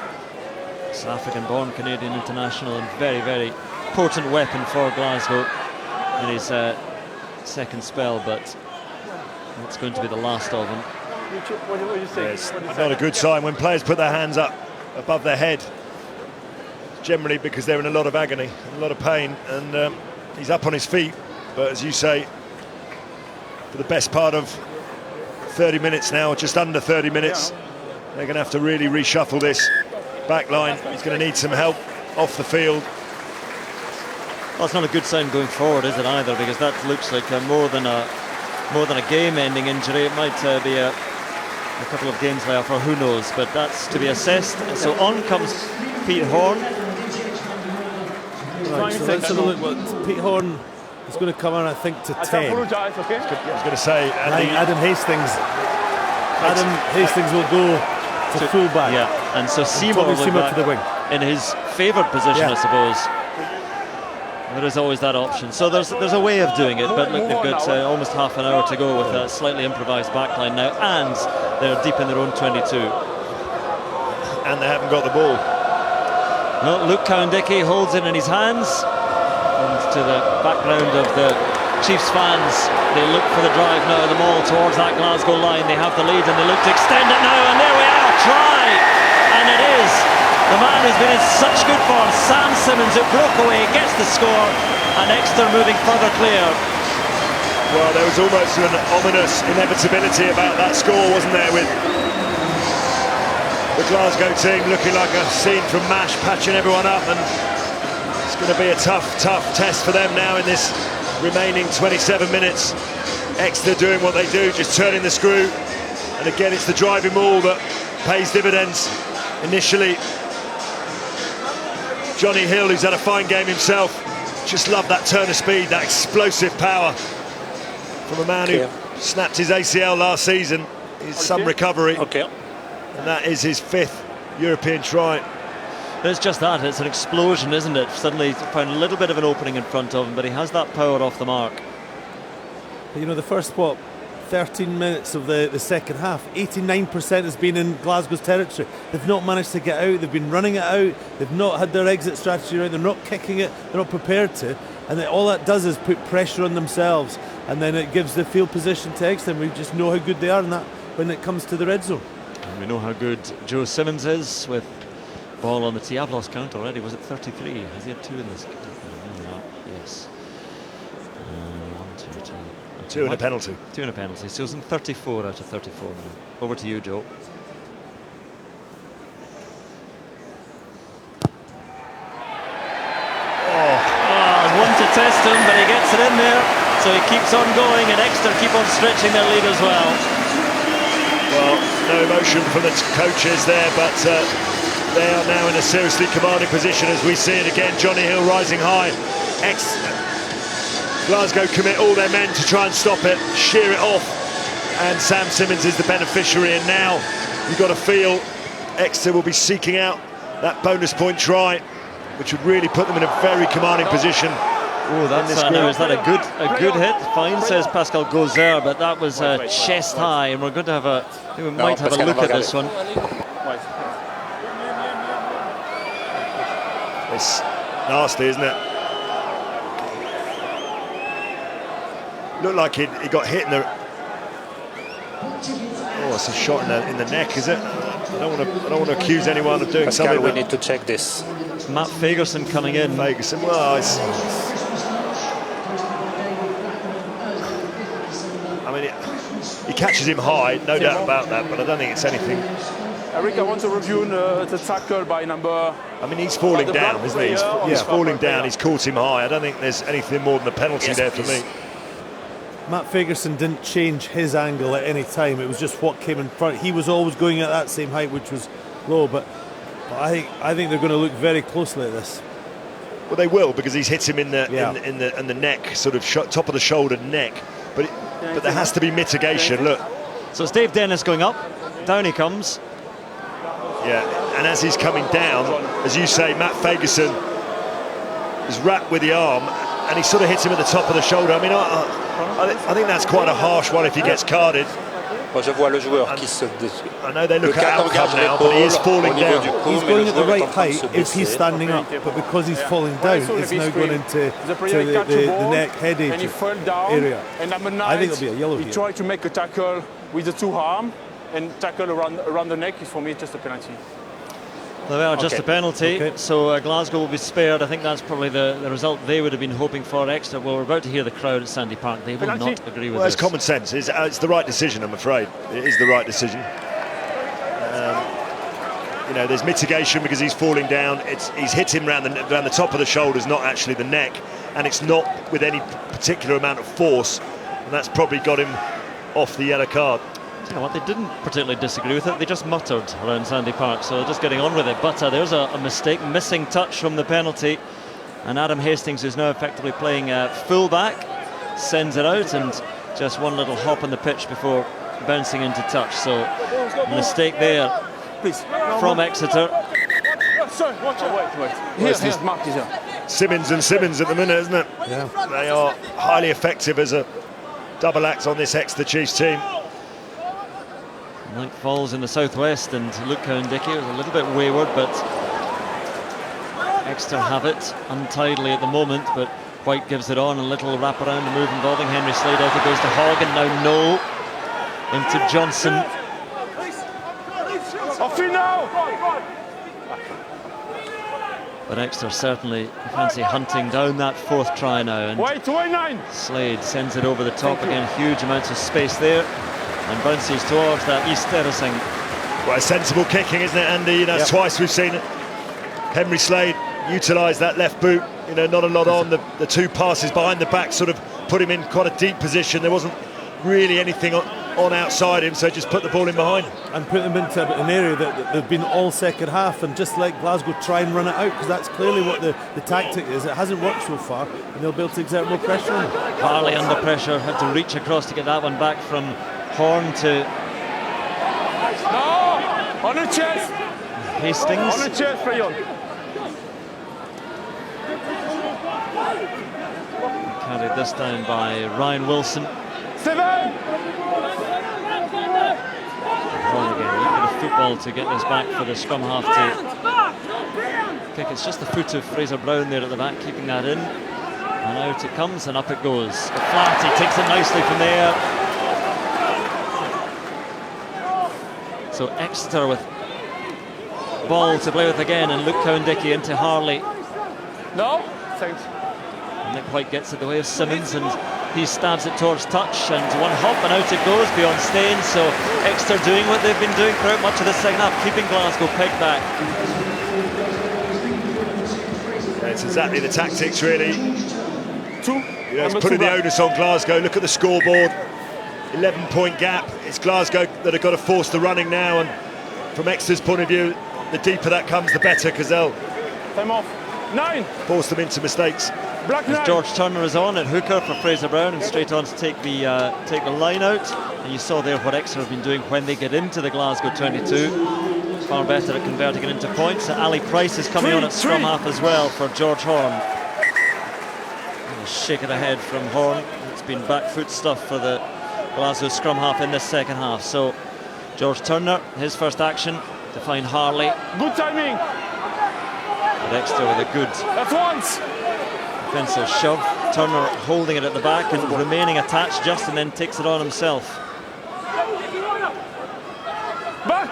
South African-born Canadian international, and very, very potent weapon for Glasgow in his second spell, but it's going to be the last of them. It's not a good sign when players put their hands up above their head, generally because they're in a lot of agony, a lot of pain, and he's up on his feet, but as you say, for the best part of 30 minutes now, just under 30 minutes, they're going to have to really reshuffle this back line. He's going to need some help off the field. Well, it's not a good sign going forward, is it, either, because that looks like more than a game-ending injury. It might be a a couple of games left, or who knows, but that's to be assessed. And so on comes Pete Horn. Right, so let's have a look. What Pete Horn is going to come on, I think, to 10. I was going to say, Adam Hastings will go to full back. Yeah, and so Seymour will Seymour to the wing. In his favoured position, I suppose. There is always that option. So there's a way of doing it, but look, they've got almost half an hour to go with a slightly improvised backline now, and they're deep in their own 22. And they haven't got the ball. No, Luke Cowan-Dickey holds it in his hands, and to the background of the Chiefs fans, they look for the drive now, the ball towards that Glasgow line. They have the lead and they look to extend it now, and there we are, try! And it is the man who's been in such good form, Sam Simmons, who broke away, gets the score, and Exeter moving further clear. Well, there was almost an ominous inevitability about that score, wasn't there, with the Glasgow team looking like a scene from MASH, patching everyone up, and it's going to be a tough test for them now in this remaining 27 minutes. Exeter doing what they do, just turning the screw, and again it's the driving maul that pays dividends. Initially, Johnny Hill, who's had a fine game himself, just loved that turn of speed, that explosive power from a man who snapped his ACL last season. He's some recovery, and that is his 5th European try. It's just that, it's an explosion, isn't it? Suddenly he's found a little bit of an opening in front of him, but he has that power off the mark. You know, the first, 13 minutes of the second half, 89% has been in Glasgow's territory. They've not managed to get out, they've been running it out, they've not had their exit strategy right, they're not kicking it, they're not prepared to, and then all that does is put pressure on themselves, and then it gives the field position to Exeter, and we just know how good they are in that when it comes to the red zone. And we know how good Joe Simmons is with ball on the tee. I've lost count already. Was it 33? Has he had 2 in this game? Yes. 1, 2, 2. 2 and a penalty. 2 and a penalty. So it's in 34 out of 34 now. Over to you, Joe. One to test him, but he gets it in there. So he keeps on going, and Exeter keep on stretching their lead as well. Well, no emotion from the coaches there, but they are now in a seriously commanding position as we see it again. Johnny Hill rising high. Glasgow commit all their men to try and stop it, shear it off, and Sam Simmons is the beneficiary. And now you've got to feel Exeter will be seeking out that bonus point try, which would really put them in a very commanding position. Oh, that's is that a good hit? Fine, says Pascal Gozer, but that was chest high, and we're going to have we might have a look at this one. It's nasty, isn't it? Looked like he got hit in the. Oh, it's a shot in the neck, is it? I don't want to accuse anyone of doing something. We need to check this. Matt Fagerson coming in. Fagerson, well, I mean, he catches him high, no doubt about that, but I don't think it's anything. Eric, I want to review the tackle by number. I mean, he's falling down, isn't he? He's falling down. He's caught him high. I don't think there's anything more than a penalty there for me. Matt Fagerson didn't change his angle at any time. It was just what came in front. He was always going at that same height, which was low. But I think they're going to look very closely at this. Well, they will, because he's hit him in the neck, sort of top of the shoulder, neck. But there has to be mitigation. Look. So it's Dave Dennis going up. Down he comes. Yeah, and as he's coming down, as you say, Matt Fagerson is wrapped with the arm, and he sort of hits him at the top of the shoulder. I mean, I think that's quite a harsh one if he gets carded. I know they look at outcome now, but he is falling down. He's going at the right height if he's standing up, but because he's falling down, it's now going into the neck, head area. I think it'll be a yellow here. He tried to make a tackle with the 2 arm, and tackle around the neck is, for me, just a penalty. Well, just a penalty, so Glasgow will be spared. I think that's probably the result they would have been hoping for. Exeter, well, we're about to hear the crowd at Sandy Park. They will not agree with this. Well, it's common sense. It's the right decision, I'm afraid. It is the right decision. You know, there's mitigation because he's falling down. He's hit him around the top of the shoulders, not actually the neck, and it's not with any particular amount of force, and that's probably got him off the yellow card. You know what, they didn't particularly disagree with it, they just muttered around Sandy Park, so they're just getting on with it. But there's a mistake, missing touch from the penalty, and Adam Hastings, who's now effectively playing full-back, sends it out, and just one little hop on the pitch before bouncing into touch. So mistake there from Exeter. Sorry, watch out. Wait. Here's Mark, he's here. Simmons and Simmons at the minute, isn't it? Yeah. They are highly effective as a double act on this Exeter Chiefs team. Night falls in the southwest, and Luke Cowan-Dickey was a little bit wayward, but Exeter have it untidily at the moment. But White gives it on, a little wraparound move involving Henry Slade. Out it goes to Hogg, and now Noel into Johnson. Off you now! But Exeter certainly fancy hunting down that fourth try now. And Wait, 9. Slade sends it over the top again, huge amounts of space there, and bounces towards that East Terracing. Well, sensible kicking, isn't it, Andy? You know, twice we've seen it. Henry Slade utilise that left boot. You know, not a lot on. The two passes behind the back sort of put him in quite a deep position. There wasn't really anything on outside him, so just put the ball in behind. And put them into an area that they've been all second half, and just let Glasgow try and run it out, because that's clearly what the tactic is. It hasn't worked so far, and they'll be able to exert more pressure on them. Harley under pressure, had to reach across to get that one back from Horn to On the chest! Hastings. On the chest, Rayon. Carried this down by Ryan Wilson. Steven! Horn again, a little bit of football to get this back for the scrum half to kick. It's just the foot of Fraser Brown there at the back, keeping that in. And out it comes, and up it goes. Flaherty takes it nicely from there. So Exeter with ball to play with again, and Luke Cowan-Dickey into Harley. No? Thanks. Nick White gets it the way of Simmons, and he stabs it towards touch, and one hop and out it goes beyond Staines. So Exeter doing what they've been doing throughout much of the second half, keeping Glasgow pegged back. Yeah, it's exactly the tactics, really. Two. You know, it's putting the onus on Glasgow. Look at the scoreboard. 11-point gap. It's Glasgow that have got to force the running now, and from Exeter's point of view, the deeper that comes, the better, because they'll Time off. 9. force them into mistakes. Black As 9. George Turner is on at hooker for Fraser Brown, and straight on to take the line out. And you saw there what Exeter have been doing when they get into the Glasgow 22. Far better at converting it into points. Ali Price is coming on at scrum half as well for George Horn. And a shake of the head from Horn. It's been back foot stuff for the Glasgow scrum half in this second half. So George Turner, his first action to find Harley. Good timing. But Exeter with a good That's once. defensive shove. Turner holding it at the back and remaining attached just, and then takes it on himself. Back.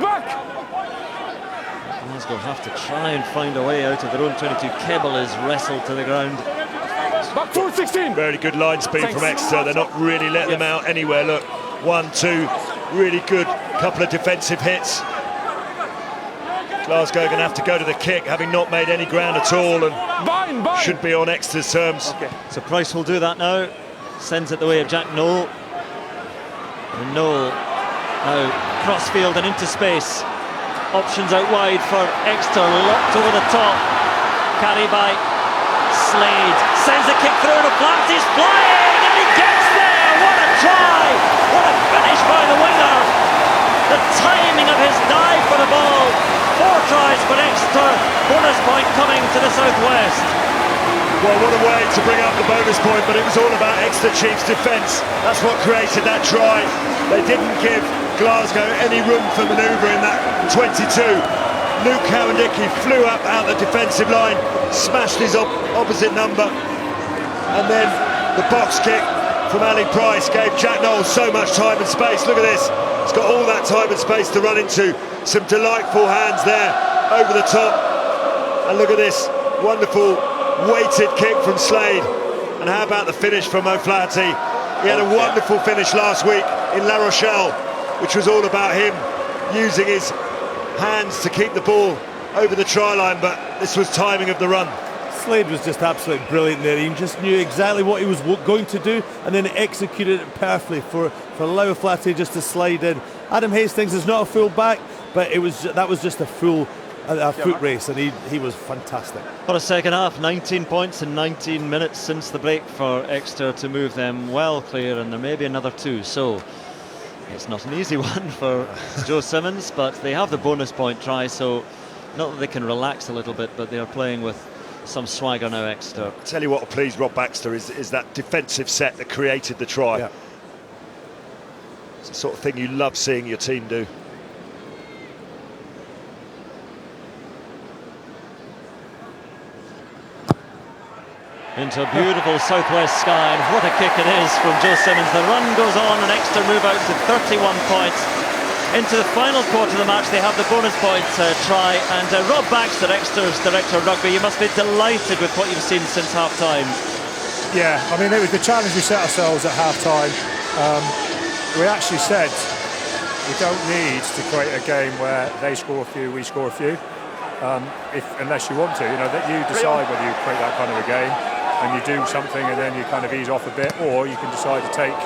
Glasgow have to try and find a way out of their own 22. Kebble is wrestled to the ground. Back forward 16. Very good line speed from Exeter. They're not really letting them out anywhere. Look, 1-2, really good couple of defensive hits. Glasgow are going to have to go to the kick, having not made any ground at all, and Bind. should be on Exeter's terms. Okay. So Price will do that now. Sends it the way of Jack Noel. And Noel now crossfield and into space. Options out wide for Exeter, locked over the top. Carried by Slade. Sends a kick through to Flat. He's flying and he gets there. What a try! What a finish by the winger. The timing of his dive for the ball. 4 tries for Exeter. Bonus point coming to the southwest. Well, what a way to bring up the bonus point, but it was all about Exeter Chiefs' defence. That's what created that try. They didn't give Glasgow any room for manoeuvre in that 22. Luke Cowan-Dickey flew up out the defensive line, smashed his opposite number, and then the box kick from Ali Price gave Jack Noel so much time and space. Look at this. He's got all that time and space to run into. Some delightful hands there over the top. And look at this wonderful weighted kick from Slade. And how about the finish from O'Flaherty? He had a wonderful finish last week in La Rochelle, which was all about him using his hands to keep the ball over the try line, but this was timing of the run. Slade was just absolutely brilliant there. He just knew exactly what he was going to do, and then executed it perfectly for Lau Flatty just to slide in Adam Hastings is not a full back, but that was just a full foot race, and he was fantastic. For a second half, 19 points in 19 minutes since the break for Exeter to move them well clear, and there may be another 2. So it's not an easy one for Joe Simmons, but they have the bonus point try, so not that they can relax a little bit, but they are playing with some swagger now, Exeter. I'll tell you what will please Rob Baxter is that defensive set that created the try. Yeah. It's the sort of thing you love seeing your team do. Into a beautiful southwest sky, and what a kick it is from Joe Simmons. The run goes on, and Exeter move out to 31 points. Into the final quarter of the match, they have the bonus point try, and Rob Baxter, Exeter's director of rugby, you must be delighted with what you've seen since half-time. Yeah, I mean, it was the challenge we set ourselves at half-time. We actually said we don't need to create a game where they score a few, we score a few, unless you want to. You know, that you decide whether you create that kind of a game, and you do something and then you kind of ease off a bit, or you can decide to take,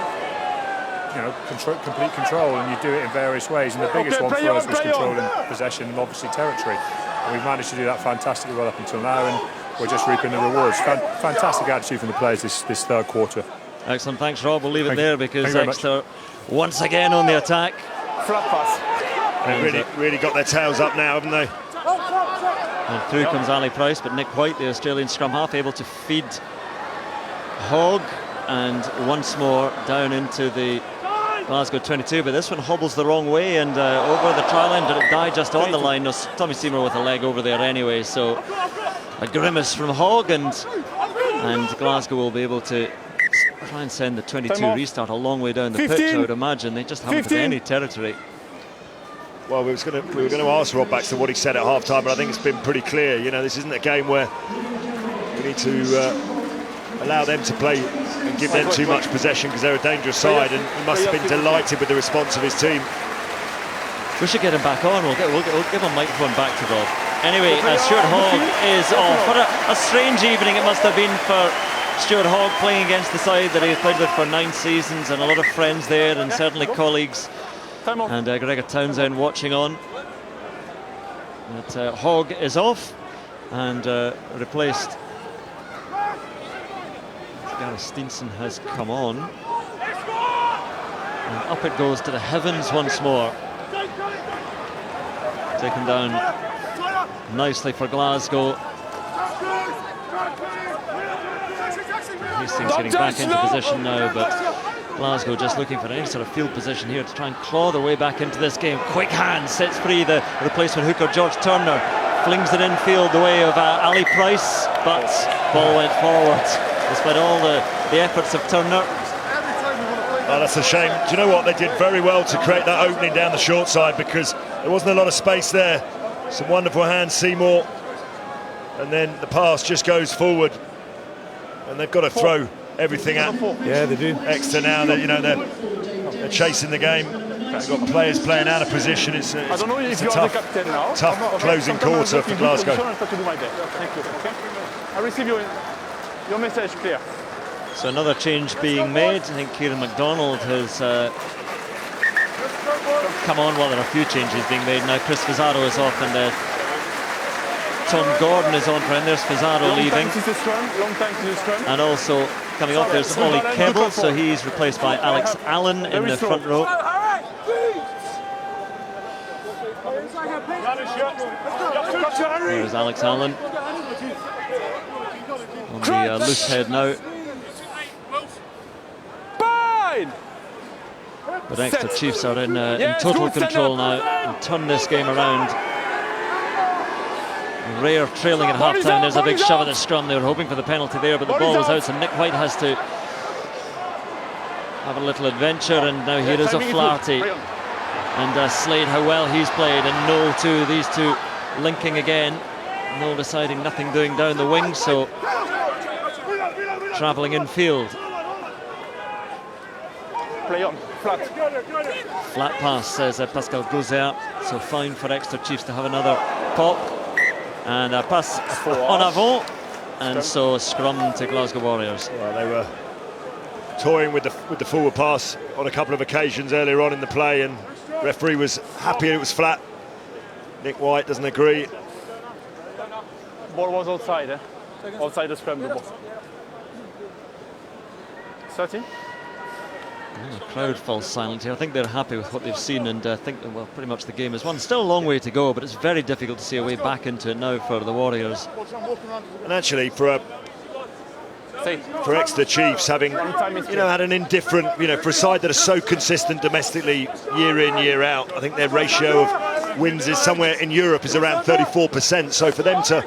you know, complete control, and you do it in various ways. And the biggest one for us was controlling possession and obviously territory. And we've managed to do that fantastically well up until now, and we're just reaping the rewards. Fantastic attitude from the players this third quarter. Excellent, thanks Rob. We'll leave it there because Exeter once again on the attack. Flat pass. They've really got their tails up now, haven't they? And through comes Ali Price, but Nick White, the Australian scrum half, able to feed Hogg, and once more down into the Glasgow 22, but this one hobbles the wrong way and over the try line. Did it die just on the line? No, Tommy Seymour with a leg over there anyway, so a grimace from Hogg, and Glasgow will be able to try and send the 22 restart a long way down the pitch, I would imagine. They just haven't got any territory. Well, we were going to ask Rob Baxter what he said at half-time, but I think it's been pretty clear. You know, this isn't a game where we need to allow them to play and give them too much possession, because they're a dangerous side, and he must have been delighted with the response of his team. We should get him back on. We'll give a microphone back to Rob. Anyway, Stuart Hogg is off. What a strange evening it must have been for Stuart Hogg, playing against the side that he's played with for 9 seasons, and a lot of friends there, and certainly colleagues. And Gregor Townsend watching on. But Hogg is off and replaced. Gareth Steenson has come on. And up it goes to the heavens once more. Taken down nicely for Glasgow. Hastings getting back into position now, but Glasgow just looking for any sort of field position here to try and claw their way back into this game. Quick hand sets free the replacement hooker George Turner, flings it infield the way of Ali Price, but ball went forward despite all the efforts of Turner. Oh, that's a shame. Do you know what? They did very well to create that opening down the short side, because there wasn't a lot of space there. Some wonderful hands, Seymour, and then the pass just goes forward, and they've got to throw everything at. Yeah, they do. Exeter now, they're chasing the game. They've got players playing out of position. It's a tough closing quarter for Glasgow. I receive your message clear. So another change being made. I think Kieran MacDonald has come on. Well, there are a few changes being made now. Chris Fazaro is off, and Tom Gordon is on for him. There's Fazaro leaving. And also coming off, there's Ollie Kebble, so he's replaced by Alex Allen in the front row. There's Alex Allen on the loose head now. But Exeter Chiefs are in total control now and turn this game around. Rare trailing at half-time. There's a big shove at the scrum. They were hoping for the penalty there, but the ball was out, so Nick White has to have a little adventure, and now here is O'Flaherty. And Slade, how well he's played, and Noel too. These two linking again. Noel deciding nothing doing down the wing, so travelling infield. Play on, flat. Flat pass, says Pascal Gauzet. So fine for Exeter Chiefs to have another pop. And a pass en avant. And so a scrum to Glasgow Warriors. Well, they were toying with the forward pass on a couple of occasions earlier on in the play, and Referee was happy it was flat. Nick White doesn't agree. Ball was outside, outside the scrum. 13. The crowd falls silent here. I think they're happy with what they've seen, and think that, well, pretty much the game is won. Still a long way to go, but it's very difficult to see a way back into it now for the Warriors. And actually, for Exeter Chiefs, having had an indifferent, for a side that are so consistent domestically year in, year out, I think their ratio of wins is somewhere in Europe is around 34%. So for them to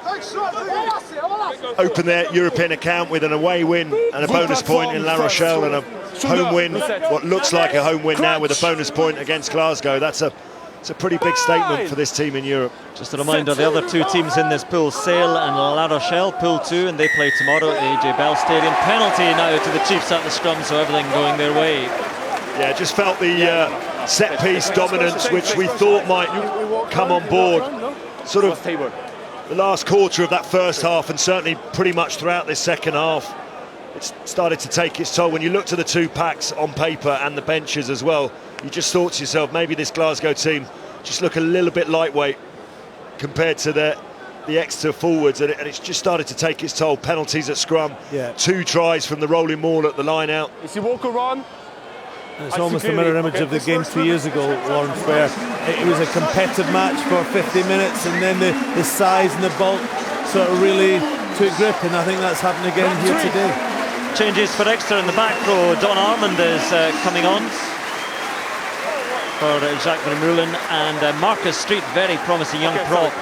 open their European account with an away win and a bonus point in La Rochelle and a home win, what looks like a home win now with a bonus point against Glasgow, it's a pretty big statement for this team in Europe. Just a reminder, the other two teams in this pool, Sale and La Rochelle, Pool 2, and they play tomorrow at the AJ Bell Stadium. Penalty now to the Chiefs at the scrum, so everything going their way. Yeah, just felt the set-piece dominance which we thought might come on board sort of the last quarter of that first half, and certainly pretty much throughout this second half. It's started to take its toll. When you look to the two packs on paper and the benches as well, you just thought to yourself, maybe this Glasgow team just look a little bit lightweight compared to the Exeter forwards, and it's just started to take its toll. Penalties at scrum, 2 tries from the rolling maul at the line out. Is he walk around? It's almost a mirror image of the game 2 years ago, Lawrence, where it was a competitive match for 50 minutes, and then the size and the bulk sort of really took grip, and I think that's happened again here today. Changes for Exeter in the back row. Don Armand is coming on for Jacques Vermeulen, and Marcus Street, very promising young prop.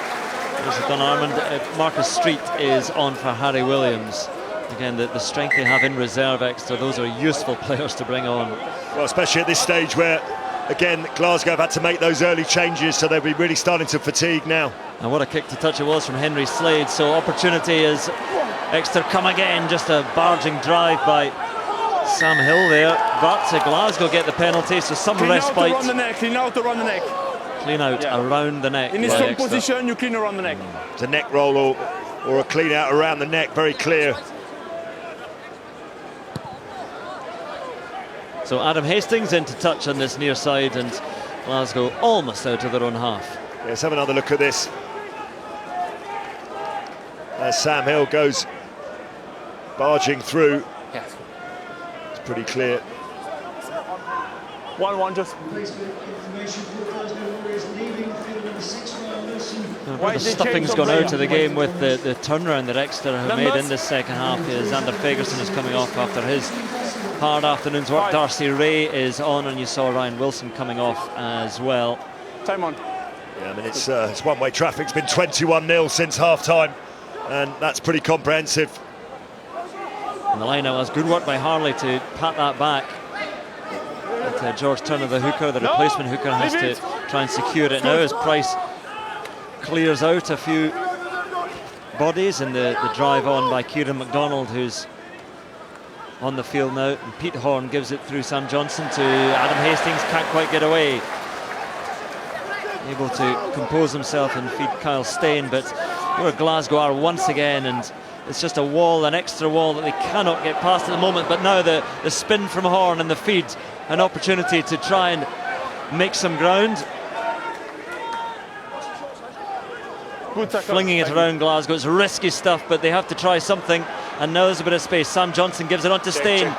There's Don Armand. Marcus Street is on for Harry Williams. Again, the strength they have in reserve, Exeter, those are useful players to bring on. Well, especially at this stage where, again, Glasgow have had to make those early changes, so they'll be really starting to fatigue now. And what a kick to touch it was from Henry Slade. So opportunity as Exeter come again, just a barging drive by Sam Hill there, but Glasgow get the penalty, so some respite. Clean out around the neck, clean out around the neck. Clean out around the neck. In his strong position, you clean around the neck. It's a neck roll or a clean out around the neck, very clear. So Adam Hastings into touch on this near side, and Glasgow almost out of their own half. Let's have another look at this. As Sam Hill goes barging through. It's pretty clear. 1-1 just. The stuffing's gone out of the game with the turnaround that Exeter have made in this second half. Xander Fagerson is coming off after his hard afternoon's work. Darcy Ray is on, and you saw Ryan Wilson coming off as well. Time on. Yeah, I mean, it's one-way traffic. It's been 21-0 since half-time, and that's pretty comprehensive. And the line out was good work by Harley to pat that back. But George Turner, the hooker, the replacement hooker, has to try and secure it now as Price clears out a few bodies, and the drive on by Kieran MacDonald, who's on the field now. And Pete Horn gives it through Sam Johnson to Adam Hastings, can't quite get away. Able to compose himself and feed Kyle Stain, but where Glasgow are once again, and it's just a wall, an extra wall that they cannot get past at the moment. But now the spin from Horn and the feed, an opportunity to try and make some ground. Flinging it around Glasgow, it's risky stuff, but they have to try something. And now there's a bit of space. Sam Johnson gives it on to Stain.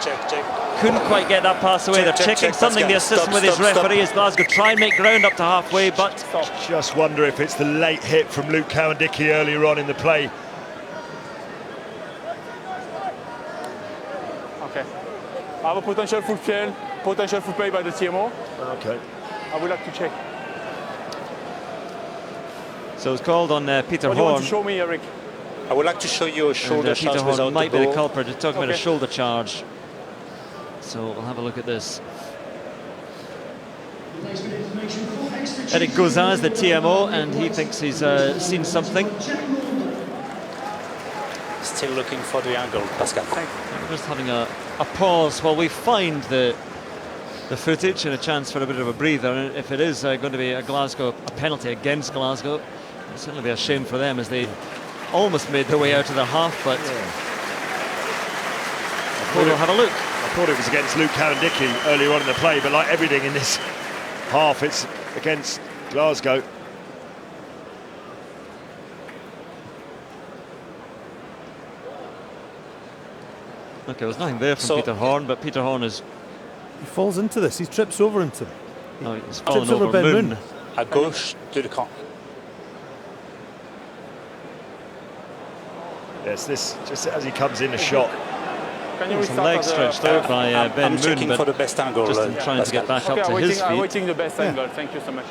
Couldn't quite get that pass away. They're checking something, the assistant with his referee as Glasgow try and make ground up to halfway, but just wonder if it's the late hit from Luke Cowan-Dickey earlier on in the play. Okay. I have a potential full play by the TMO. Okay. I would like to check. So it's called on Peter What Horn. do you want to show me, Eric? I would like to show you a shoulder charge Peter Horn without might the be ball. the culprit. They're talking about a shoulder charge. So we'll have a look at this. Eric Gauzin is the TMO, and he thinks he's seen something. Still looking for the angle, Pascal. We're just having a pause while we find the footage and a chance for a bit of a breather. And if it is going to be a penalty against Glasgow, it'll certainly be a shame for them, as they almost made their way out of their half, but we'll have a look. I thought it was against Luke Cowan-Dickey earlier on in the play, but like everything in this half, it's against Glasgow. Okay, there's nothing there from Peter Horn, but Peter Horn is... He falls into this. He trips over into him. No, he's fallen trips over Ben Moon. À gauche de l'écran. Yes, this just as he comes in a shot. Some leg stretched out by Ben Moon, checking but for the best angle, just in trying to get back up to his feet. I'm waiting the best angle. Thank you so much.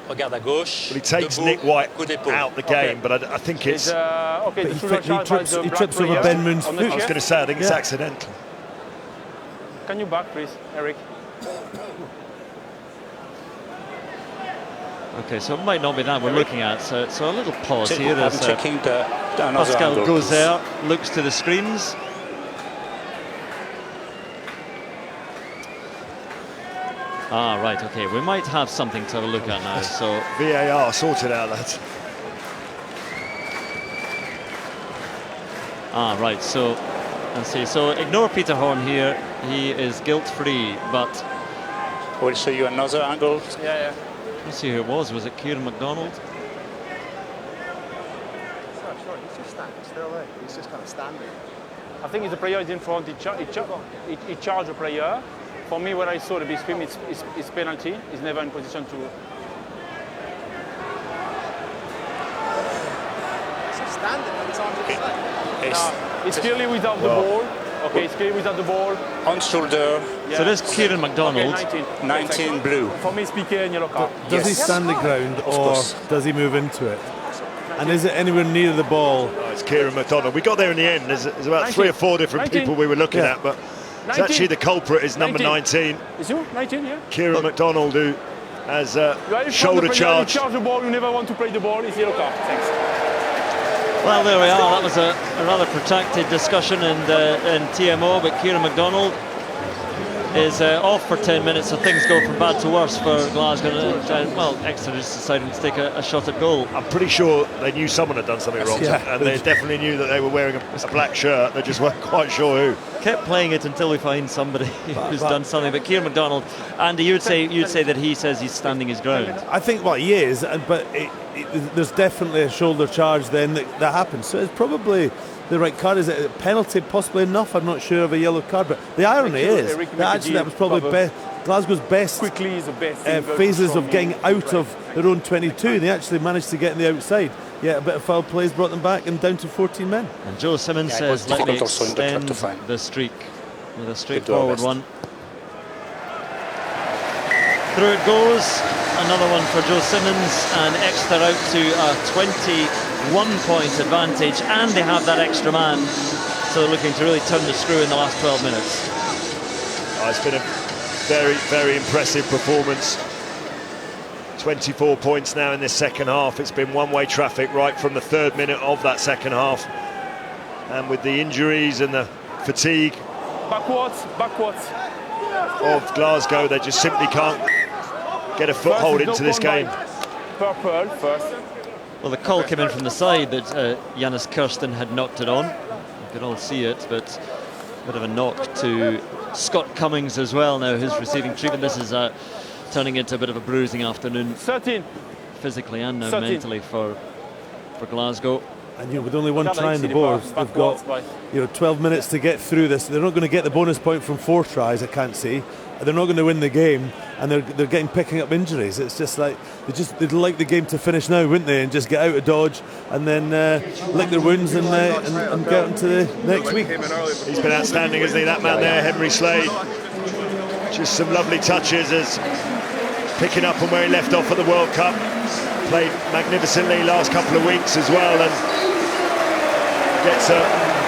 Regarde à gauche. Well, he takes debout, Nick White coup d'épaule. out the game, but I think it's... Okay, he trips over Ben Moon's foot. I was going to say, I think it's accidental. Can you back, please, Eric? Okay, so it might not be that we're looking at. So a little pause here. I'm As checking another Pascal angle, goes please. there, looks to the screens. Ah, right, okay. We might have something to have a look at now. So VAR sorted out, lads. Ah, right, so let's see. So ignore Peter Horn here. He is guilt-free, but I will show you another angle. Yeah. let's see who it was. Was it Kieran MacDonald? Sorry, he's just standing still there. He's just kind of standing. I think the player is in front. He charged the player. For me, when I saw the big screen, it's penalty. He's never in position to. He's just standing when his arms are set. It's clearly without the ball. Okay, it's clearly without the ball. On shoulder. So this Kieran MacDonald. Okay, 19 blue. For me, it's PK and yellow card. Does he stand the ground or does he move into it? And is it anywhere near the ball? Oh, it's Kieran MacDonald. We got there in the end. There's about 3 or 4 different people we were looking at, but it's actually the culprit is number 19. Is you 19? Yeah. Kieran MacDonald, who has shoulder charge. You charge the ball. You never want to play the ball. It's yellow card. Thanks. Well, there we are. That was a rather protracted discussion in TMO, but Kieran MacDonald is off for 10 minutes, so things go from bad to worse for Glasgow. Well, Exeter just deciding to take a shot at goal. I'm pretty sure they knew someone had done something wrong, and they definitely knew that they were wearing a black shirt. They just weren't quite sure who. Kept playing it until we find somebody who's done something. But Kieran MacDonald, Andy, you'd say that he says he's standing his ground. I think he is, but there's definitely a shoulder charge then that happens. So it's probably the right card. Is it a penalty? Possibly enough. I'm not sure of a yellow card, but the irony is that actually that was probably Glasgow's best phases of getting out of their own 22. They actually managed to get in the outside. Yeah, a bit of foul plays brought them back and down to 14 men. And Joe Simmons says, let me extend the streak with a straightforward one. Through it goes. Another one for Joe Simmons, and Exeter out to a 21-point advantage, and they have that extra man, so they're looking to really turn the screw in the last 12 minutes. It's been a very, very impressive performance. 24 points now in this second half. It's been one-way traffic right from the 3rd minute of that second half, and with the injuries and the fatigue Backwards. of Glasgow, they just simply can't get a foothold into this game. Purple first. Well, the call came in from the side that Janus Kirsten had knocked it on. You could all see it, but a bit of a knock to Scott Cummings as well. Now his receiving treatment. This is turning into a bit of a bruising afternoon. 13. Physically and now mentally for Glasgow. And with only one try in the board, they've got 12 minutes to get through this. They're not going to get the bonus point from 4 tries, I can't see. They're not going to win the game, and they're picking up injuries. It's just like they'd like the game to finish now, wouldn't they? And just get out of Dodge, and then lick their wounds and get into the next week. He's been outstanding, isn't he? That man there, Henry Slade. Just some lovely touches as picking up from where he left off at the World Cup. Played magnificently last couple of weeks as well, and gets a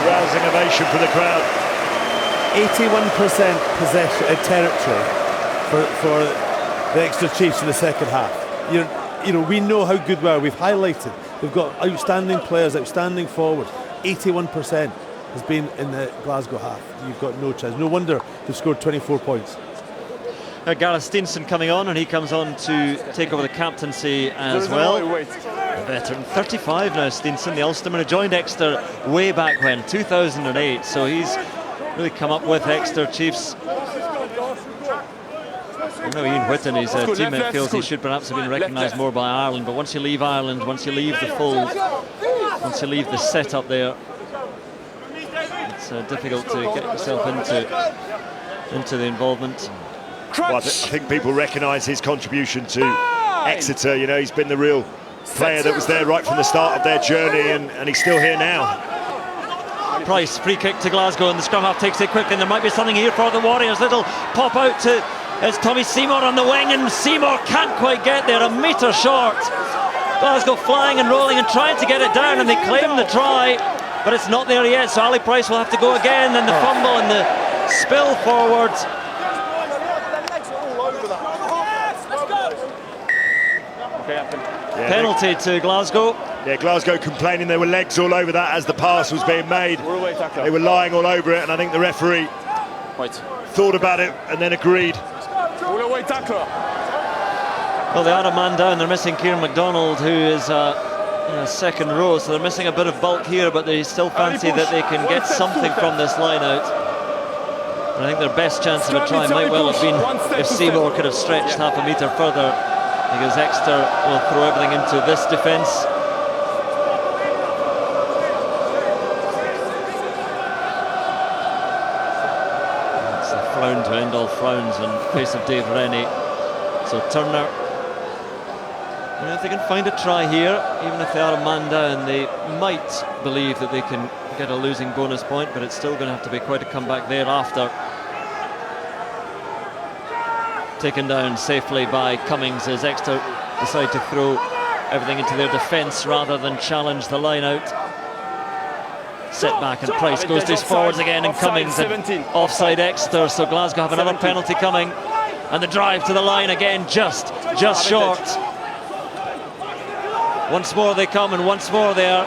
rousing ovation from the crowd. 81% possession territory for the Exeter Chiefs in the second half. We know how good we are. We've highlighted. We've got outstanding players, outstanding forwards. 81% has been in the Glasgow half. You've got no chance. No wonder they've scored 24 points. Gareth Steenson coming on, and he comes on to take over the captaincy as well. A veteran, 35 now, Steenson, the Ulsterman, who joined Exeter way back when, 2008. So he's really come up with Exeter Chiefs I know Ian Whitten, his teammate, feels he should perhaps have been recognised more by Ireland, but once you leave Ireland, once you leave the fold, once you leave the setup there, it's difficult to get yourself into the involvement. Well, I think people recognise his contribution to Exeter. You know, he's been the real player that was there right from the start of their journey, and he's still here now. Price, free kick to Glasgow, and the scrum half takes it quickly, and there might be something here for the Warriors. Little pop out to Tommy Seymour on the wing, and Seymour can't quite get there, a metre short. Glasgow flying and rolling and trying to get it down, and they claim the try, but it's not there yet, so Ali Price will have to go again, and the fumble and the spill forward. Penalty to Glasgow. Yeah, Glasgow complaining there were legs all over that as the pass was being made. They were lying all over it, and I think the referee thought about it and then agreed. Well, they are a man down. They're missing Kieran MacDonald, who is in a second row, so they're missing a bit of bulk here, but they still fancy that they can get something from this line out. And I think their best chance of a try might well have been if Seymour could have stretched half a metre further, because Exeter will throw everything into this defence. It's a frown to end all frowns in face of Dave Rennie. So Turner, you know, if they can find a try here, even if they are a man down, they might believe that they can get a losing bonus point, but it's still going to have to be quite a comeback thereafter. Taken down safely by Cummings as Exeter decide to throw everything into their defence rather than challenge the line out. Set back, and Price goes to his forwards again, and Cummings and offside Exeter, so Glasgow have another penalty coming, and the drive to the line again just short. Once more they come, and once more they are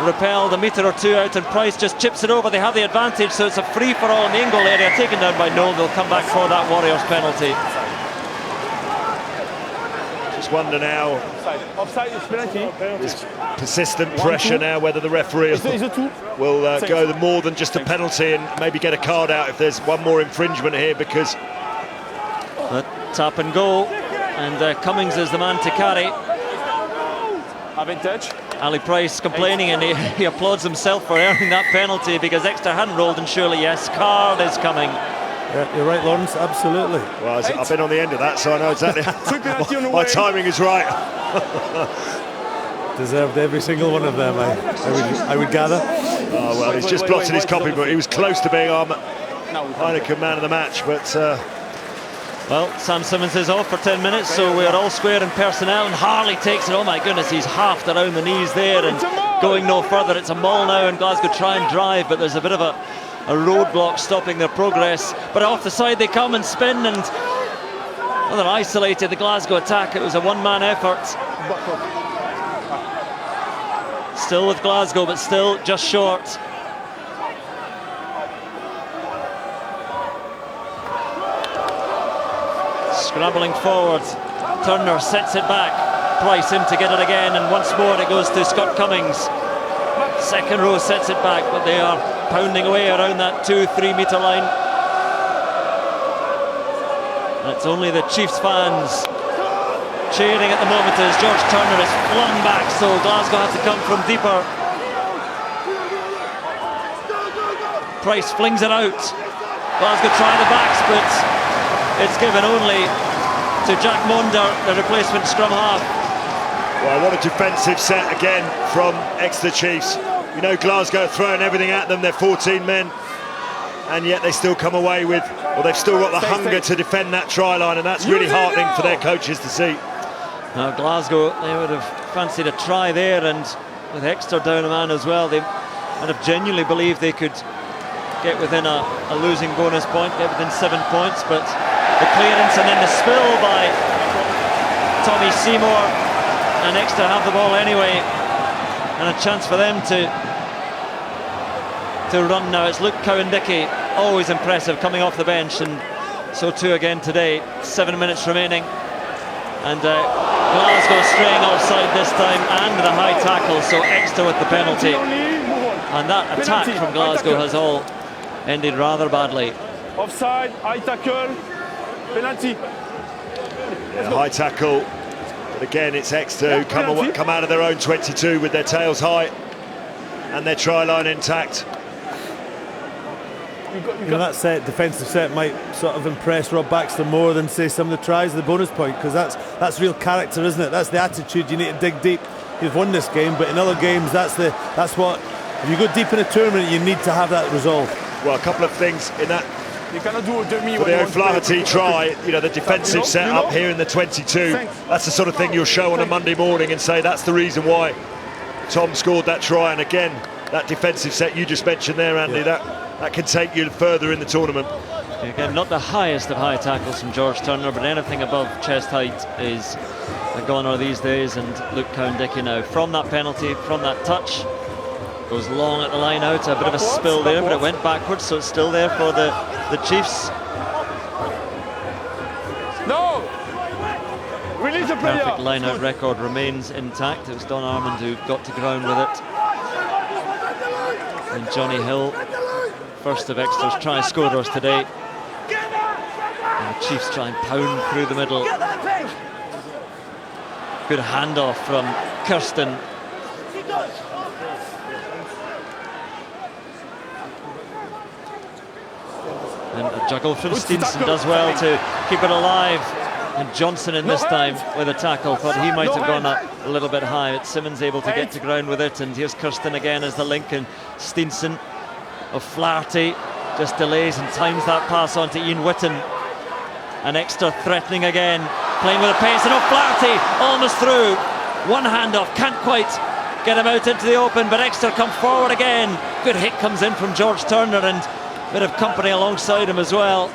repelled a metre or two out, and Price just chips it over. They have the advantage, so it's a free-for-all in the in-goal area, taken down by Noel. They'll come back for that Warriors penalty. Just wonder now, this persistent pressure now, whether the referee will go more than just a penalty and maybe get a card out if there's one more infringement here, because a tap and go, and Cummings is the man to carry. Ali Price complaining, and he applauds himself for earning that penalty, because Exeter hadn't rolled, and surely yes, card is coming. Yeah, you're right, Lawrence, absolutely. Well, I've been on the end of that, so I know exactly. My timing is right. Deserved every single one of them, I would gather. Oh, well, he's just blotted his copy, but he was close to being our Heineken man of the match, but... Well, Sam Simmons is off for 10 minutes, so we're all square in personnel, and Harley takes it. Oh my goodness, he's halved around the knees there and going no further. It's a maul now, and Glasgow try and drive, but there's a bit of a roadblock stopping their progress. But off the side they come and spin, and well, they're isolated, the Glasgow attack. It was a one-man effort. Still with Glasgow, but still just short. Scrambling forward, Turner sets it back, Price in to get it again, and once more it goes to Scott Cummings. Second row sets it back, but they are pounding away around that 2-3 metre line. And it's only the Chiefs fans cheering at the moment as George Turner is flung back, so Glasgow have to come from deeper. Price flings it out. Glasgow try the backs, but it's given only to Jack Monder, the replacement scrum half. Well, what a defensive set again from Exeter Chiefs. You know, Glasgow throwing everything at them, they're 14 men, and yet they still come away with, well, they've still got the hunger to defend that try line, and that's really heartening for their coaches to see. Now Glasgow, they would have fancied a try there, and with Exeter down a man as well, they might have genuinely believed they could get within a losing bonus point, get within 7 points, but the clearance and then the spill by Tommy Seymour, and Exeter have the ball anyway, and a chance for them to run now. It's Luke Cowan-Dickey, always impressive coming off the bench, and so too again today. 7 minutes remaining, and Glasgow straying offside this time, and the high tackle, so Exeter with the penalty, and that attack from Glasgow has all ended rather badly. Offside, high tackle. Penalty. Yeah, high tackle. But again, it's Exeter who come out of their own 22 with their tails high and their try line intact. That defensive set might sort of impress Rob Baxter more than, say, some of the tries of the bonus point, because that's real character, isn't it? That's the attitude. You need to dig deep. You've won this game, but in other games, that's what. If you go deep in a tournament, you need to have that resolve. Well, a couple of things in that. You cannot do a demi for the O'Flaherty try, you know, the defensive set up here in the 22. That's the sort of thing you'll show on a Monday morning and say that's the reason why Tom scored that try. And again, that defensive set you just mentioned there, Andy, that can take you further in the tournament. Again, not the highest of high tackles from George Turner, but anything above chest height is a goner these days. And Luke Cowan-Dickey now from that penalty, from that touch, goes long at the line out. A bit of a spill there, but it went backwards, so it's still there for the Chiefs. No! Release the player! Perfect line out record remains intact. It was Don Armand who got to ground with it. And Johnny Hill, first of Exeter's try scorers today. And the Chiefs try and pound through the middle. Good handoff from Kirsten. And a juggle from Steenson does well to keep it alive. And Johnson in this time with a tackle. Thought he might have gone up a little bit high. But Simmons able to get to ground with it. And here's Kirsten again as the link. And Steenson of Flaherty just delays and times that pass on to Ian Whitten. And Exeter threatening again. Playing with a pace. And O'Flaherty almost through. One handoff. Can't quite get him out into the open. But Exeter come forward again. Good hit comes in from George Turner. And a bit of company alongside him as well.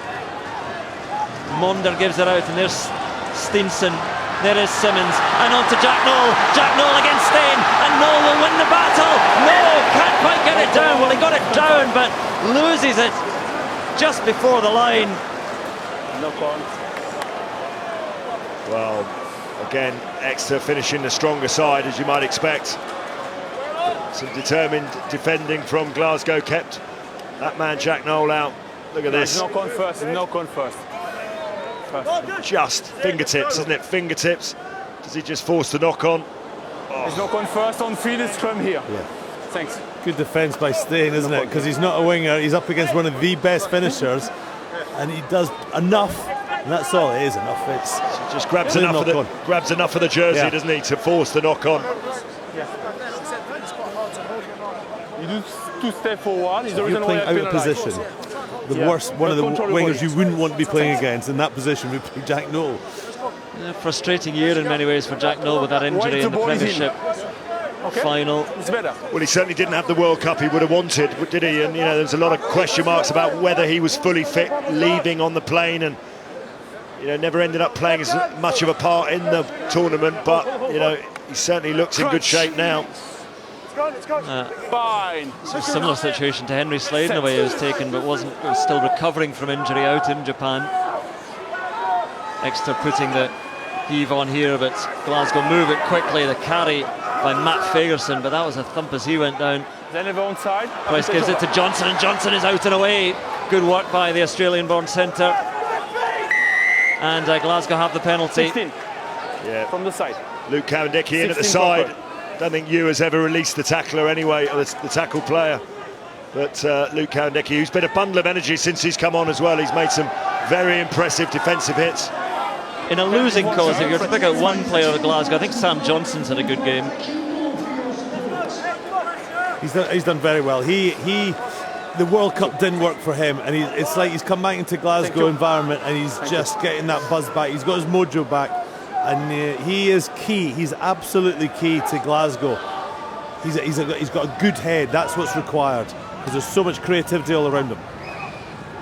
Monder gives it out, and there's Steenson. There is Simmons, and on to Jack Noel. Jack Noel against Stain, and Noel will win the battle. No, can't quite get it down. Well, he got it down, but loses it just before the line. Well, again, Exeter finishing the stronger side, as you might expect. Some determined defending from Glasgow kept that man Jack Noel out. Look at this. Knock on first, knock on first. Just fingertips, isn't it? Fingertips. Does he just force the knock on? Oh. He's knock on first on field scrum here. Yeah. Thanks. Good defence by Stain, isn't it? Because he's not a winger. He's up against one of the best finishers, and he does enough. And that's all it is. Enough. It's just grabs enough of the jersey, doesn't he, to force the knock on. Yeah. You do 2 steps forward. So you're playing out of position. The worst, one of the wingers you wouldn't want to be playing against in that position would be Jack Noel. Yeah, frustrating year in many ways for Jack Noel with that injury in the Premiership final. It's better. Well, he certainly didn't have the World Cup he would have wanted, did he? And you know, there's a lot of question marks about whether he was fully fit leaving on the plane, and you know, never ended up playing as much of a part in the tournament. But you know, he certainly looks in good shape now. Fine. So a similar situation to Henry Slade in the way he was taken, but was still recovering from injury out in Japan. Exeter putting the heave on here, but Glasgow move it quickly. The carry by Matt Fagerson, but that was a thump as he went down. Then on side. Price gives it to Johnson, and Johnson is out and away. Good work by the Australian-born centre. And Glasgow have the penalty. 16. Yeah. From the side. Luke Cowan-Dickey in at the side. Proper. Don't think you has ever released the tackler anyway, or the tackle player. But Luke Cowan-Dickey, who's been a bundle of energy since he's come on as well. He's made some very impressive defensive hits. In a losing cause, if you're to pick out one player of Glasgow, I think Sam Johnson's had a good game. He's done very well. The World Cup didn't work for him, and it's like he's come back into Glasgow environment, and he's just getting that buzz back. He's got his mojo back. And he is key. He's absolutely key to Glasgow. He's got a good head. That's what's required, because there's so much creativity all around him.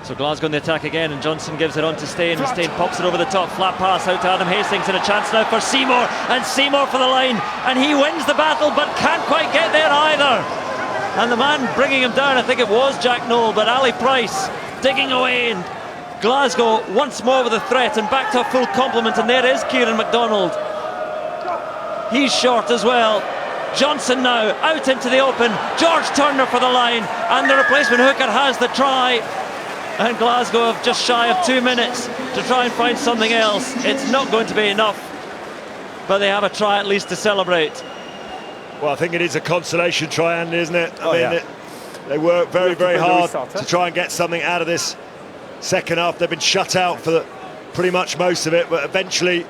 So Glasgow in the attack again, and Johnson gives it on to Stain, and Stain pops it over the top. Flat pass out to Adam Hastings, and a chance now for Seymour, and Seymour for the line, and he wins the battle but can't quite get there either. And the man bringing him down, I think it was Jack Noel, but Ali Price digging away, and Glasgow once more with a threat, and back to a full complement, and there is Kieran MacDonald. He's short as well. Johnson now out into the open. George Turner for the line, and the replacement hooker has the try. and Glasgow have just shy of 2 minutes to try and find something else. It's not going to be enough, but they have a try at least to celebrate. Well, I think it is a consolation try, Andy, isn't it? I mean, they work very, very hard to try and get something out of this second half. They've been shut out for pretty much most of it, but eventually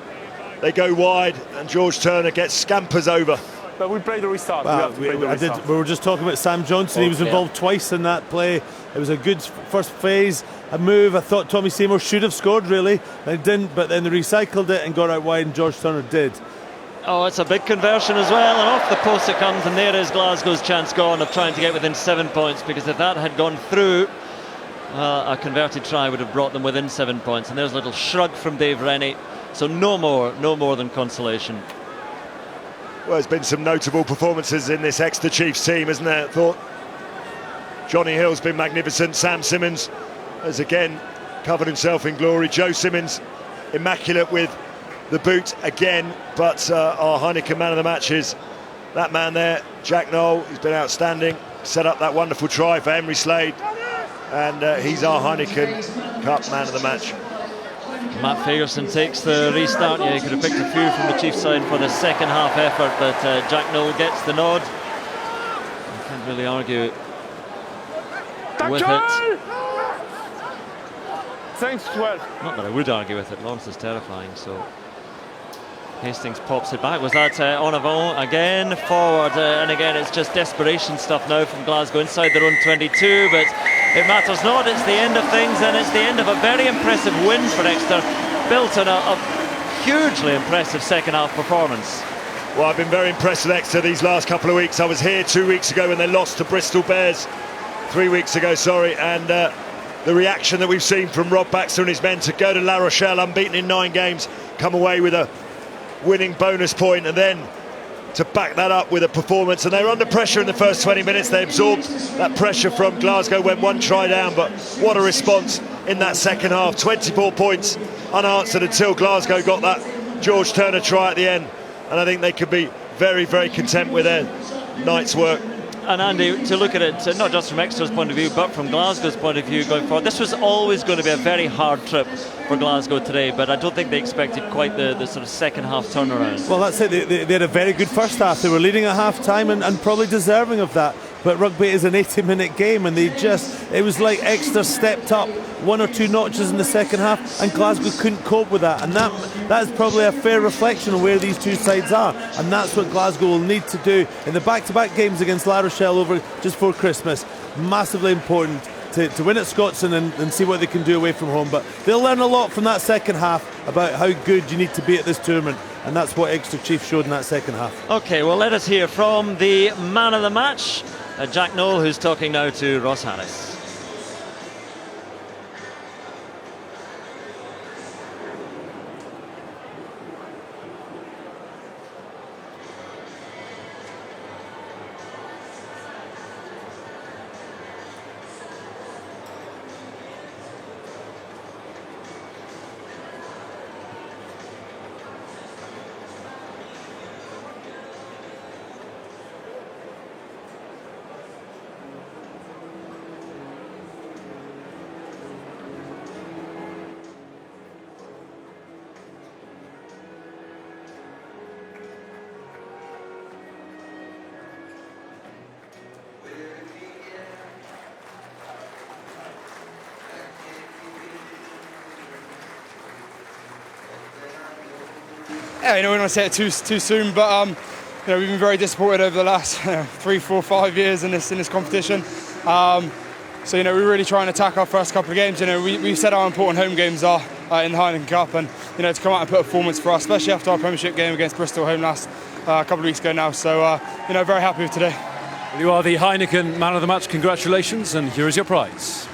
they go wide and George Turner gets scampers over. But we played the restart. Well, we were just talking about Sam Johnson. He was involved twice in that play. It was a good first phase, a move. I thought Tommy Seymour should have scored, really. They didn't, but then they recycled it and got out wide, and George Turner did. Oh, it's a big conversion as well, and off the post it comes, and there is Glasgow's chance gone of trying to get within 7 points, because if that had gone through, a converted try would have brought them within 7 points. And there's a little shrug from Dave Rennie. So no more than consolation. Well, there's been some notable performances in this Exeter Chiefs team, isn't there? I thought Johnny Hill's been magnificent. Sam Simmons has again covered himself in glory. Joe Simmons, immaculate with the boot again. But our Heineken man of the match is that man there, Jack Knoll. He's been outstanding. Set up that wonderful try for Henry Slade. And he's our Heineken Cup man of the match. Matt Fagerson takes the restart. Yeah, he could have picked a few from the Chiefs side for the second half effort, but Jack Knoll gets the nod. You can't really argue with it. Thanks, 12. Not that I would argue with it. Lawrence is terrifying, so Hastings pops it back. Was that en avant again, forward, and again it's just desperation stuff now from Glasgow inside their own 22, but it matters not. It's the end of things, and it's the end of a very impressive win for Exeter, built on a hugely impressive second half performance. Well, I've been very impressed with Exeter these last couple of weeks. I was here 2 weeks ago when they lost to Bristol Bears, 3 weeks ago, sorry, and the reaction that we've seen from Rob Baxter and his men to go to La Rochelle unbeaten in 9 games, come away with a winning bonus point, and then to back that up with a performance. And they were under pressure in the first 20 minutes. They absorbed that pressure from Glasgow, went 1 try down, but what a response in that second half. 24 points unanswered until Glasgow got that George Turner try at the end, and I think they could be very, very content with their night's work. And Andy, to look at it not just from Exeter's point of view but from Glasgow's point of view going forward, this was always going to be a very hard trip for Glasgow today, but I don't think they expected quite the sort of second half turnaround. Well, that's it. They had a very good first half. They were leading at half time and probably deserving of that, but rugby is an 80-minute game, and it was like Exeter stepped up 1 or 2 notches in the second half, and Glasgow couldn't cope with that, and that is probably a fair reflection of where these two sides are, and that's what Glasgow will need to do in the back-to-back games against La Rochelle over just before Christmas. Massively important to win at Scotstoun and see what they can do away from home, but they'll learn a lot from that second half about how good you need to be at this tournament, and that's what Exeter Chiefs showed in that second half. Okay, well, let us hear from the man of the match, Jack Knoll, who's talking now to Ross Harris. Yeah, we don't want to say it too soon, but we've been very disappointed over the last 3, 4, 5 years in this competition. So we're really trying to attack our first couple of games. We said how important home games are in the Heineken Cup, and to come out and put a performance for us, especially after our Premiership game against Bristol home last a couple of weeks ago now. So very happy with today. You are the Heineken man of the match. Congratulations, and here is your prize.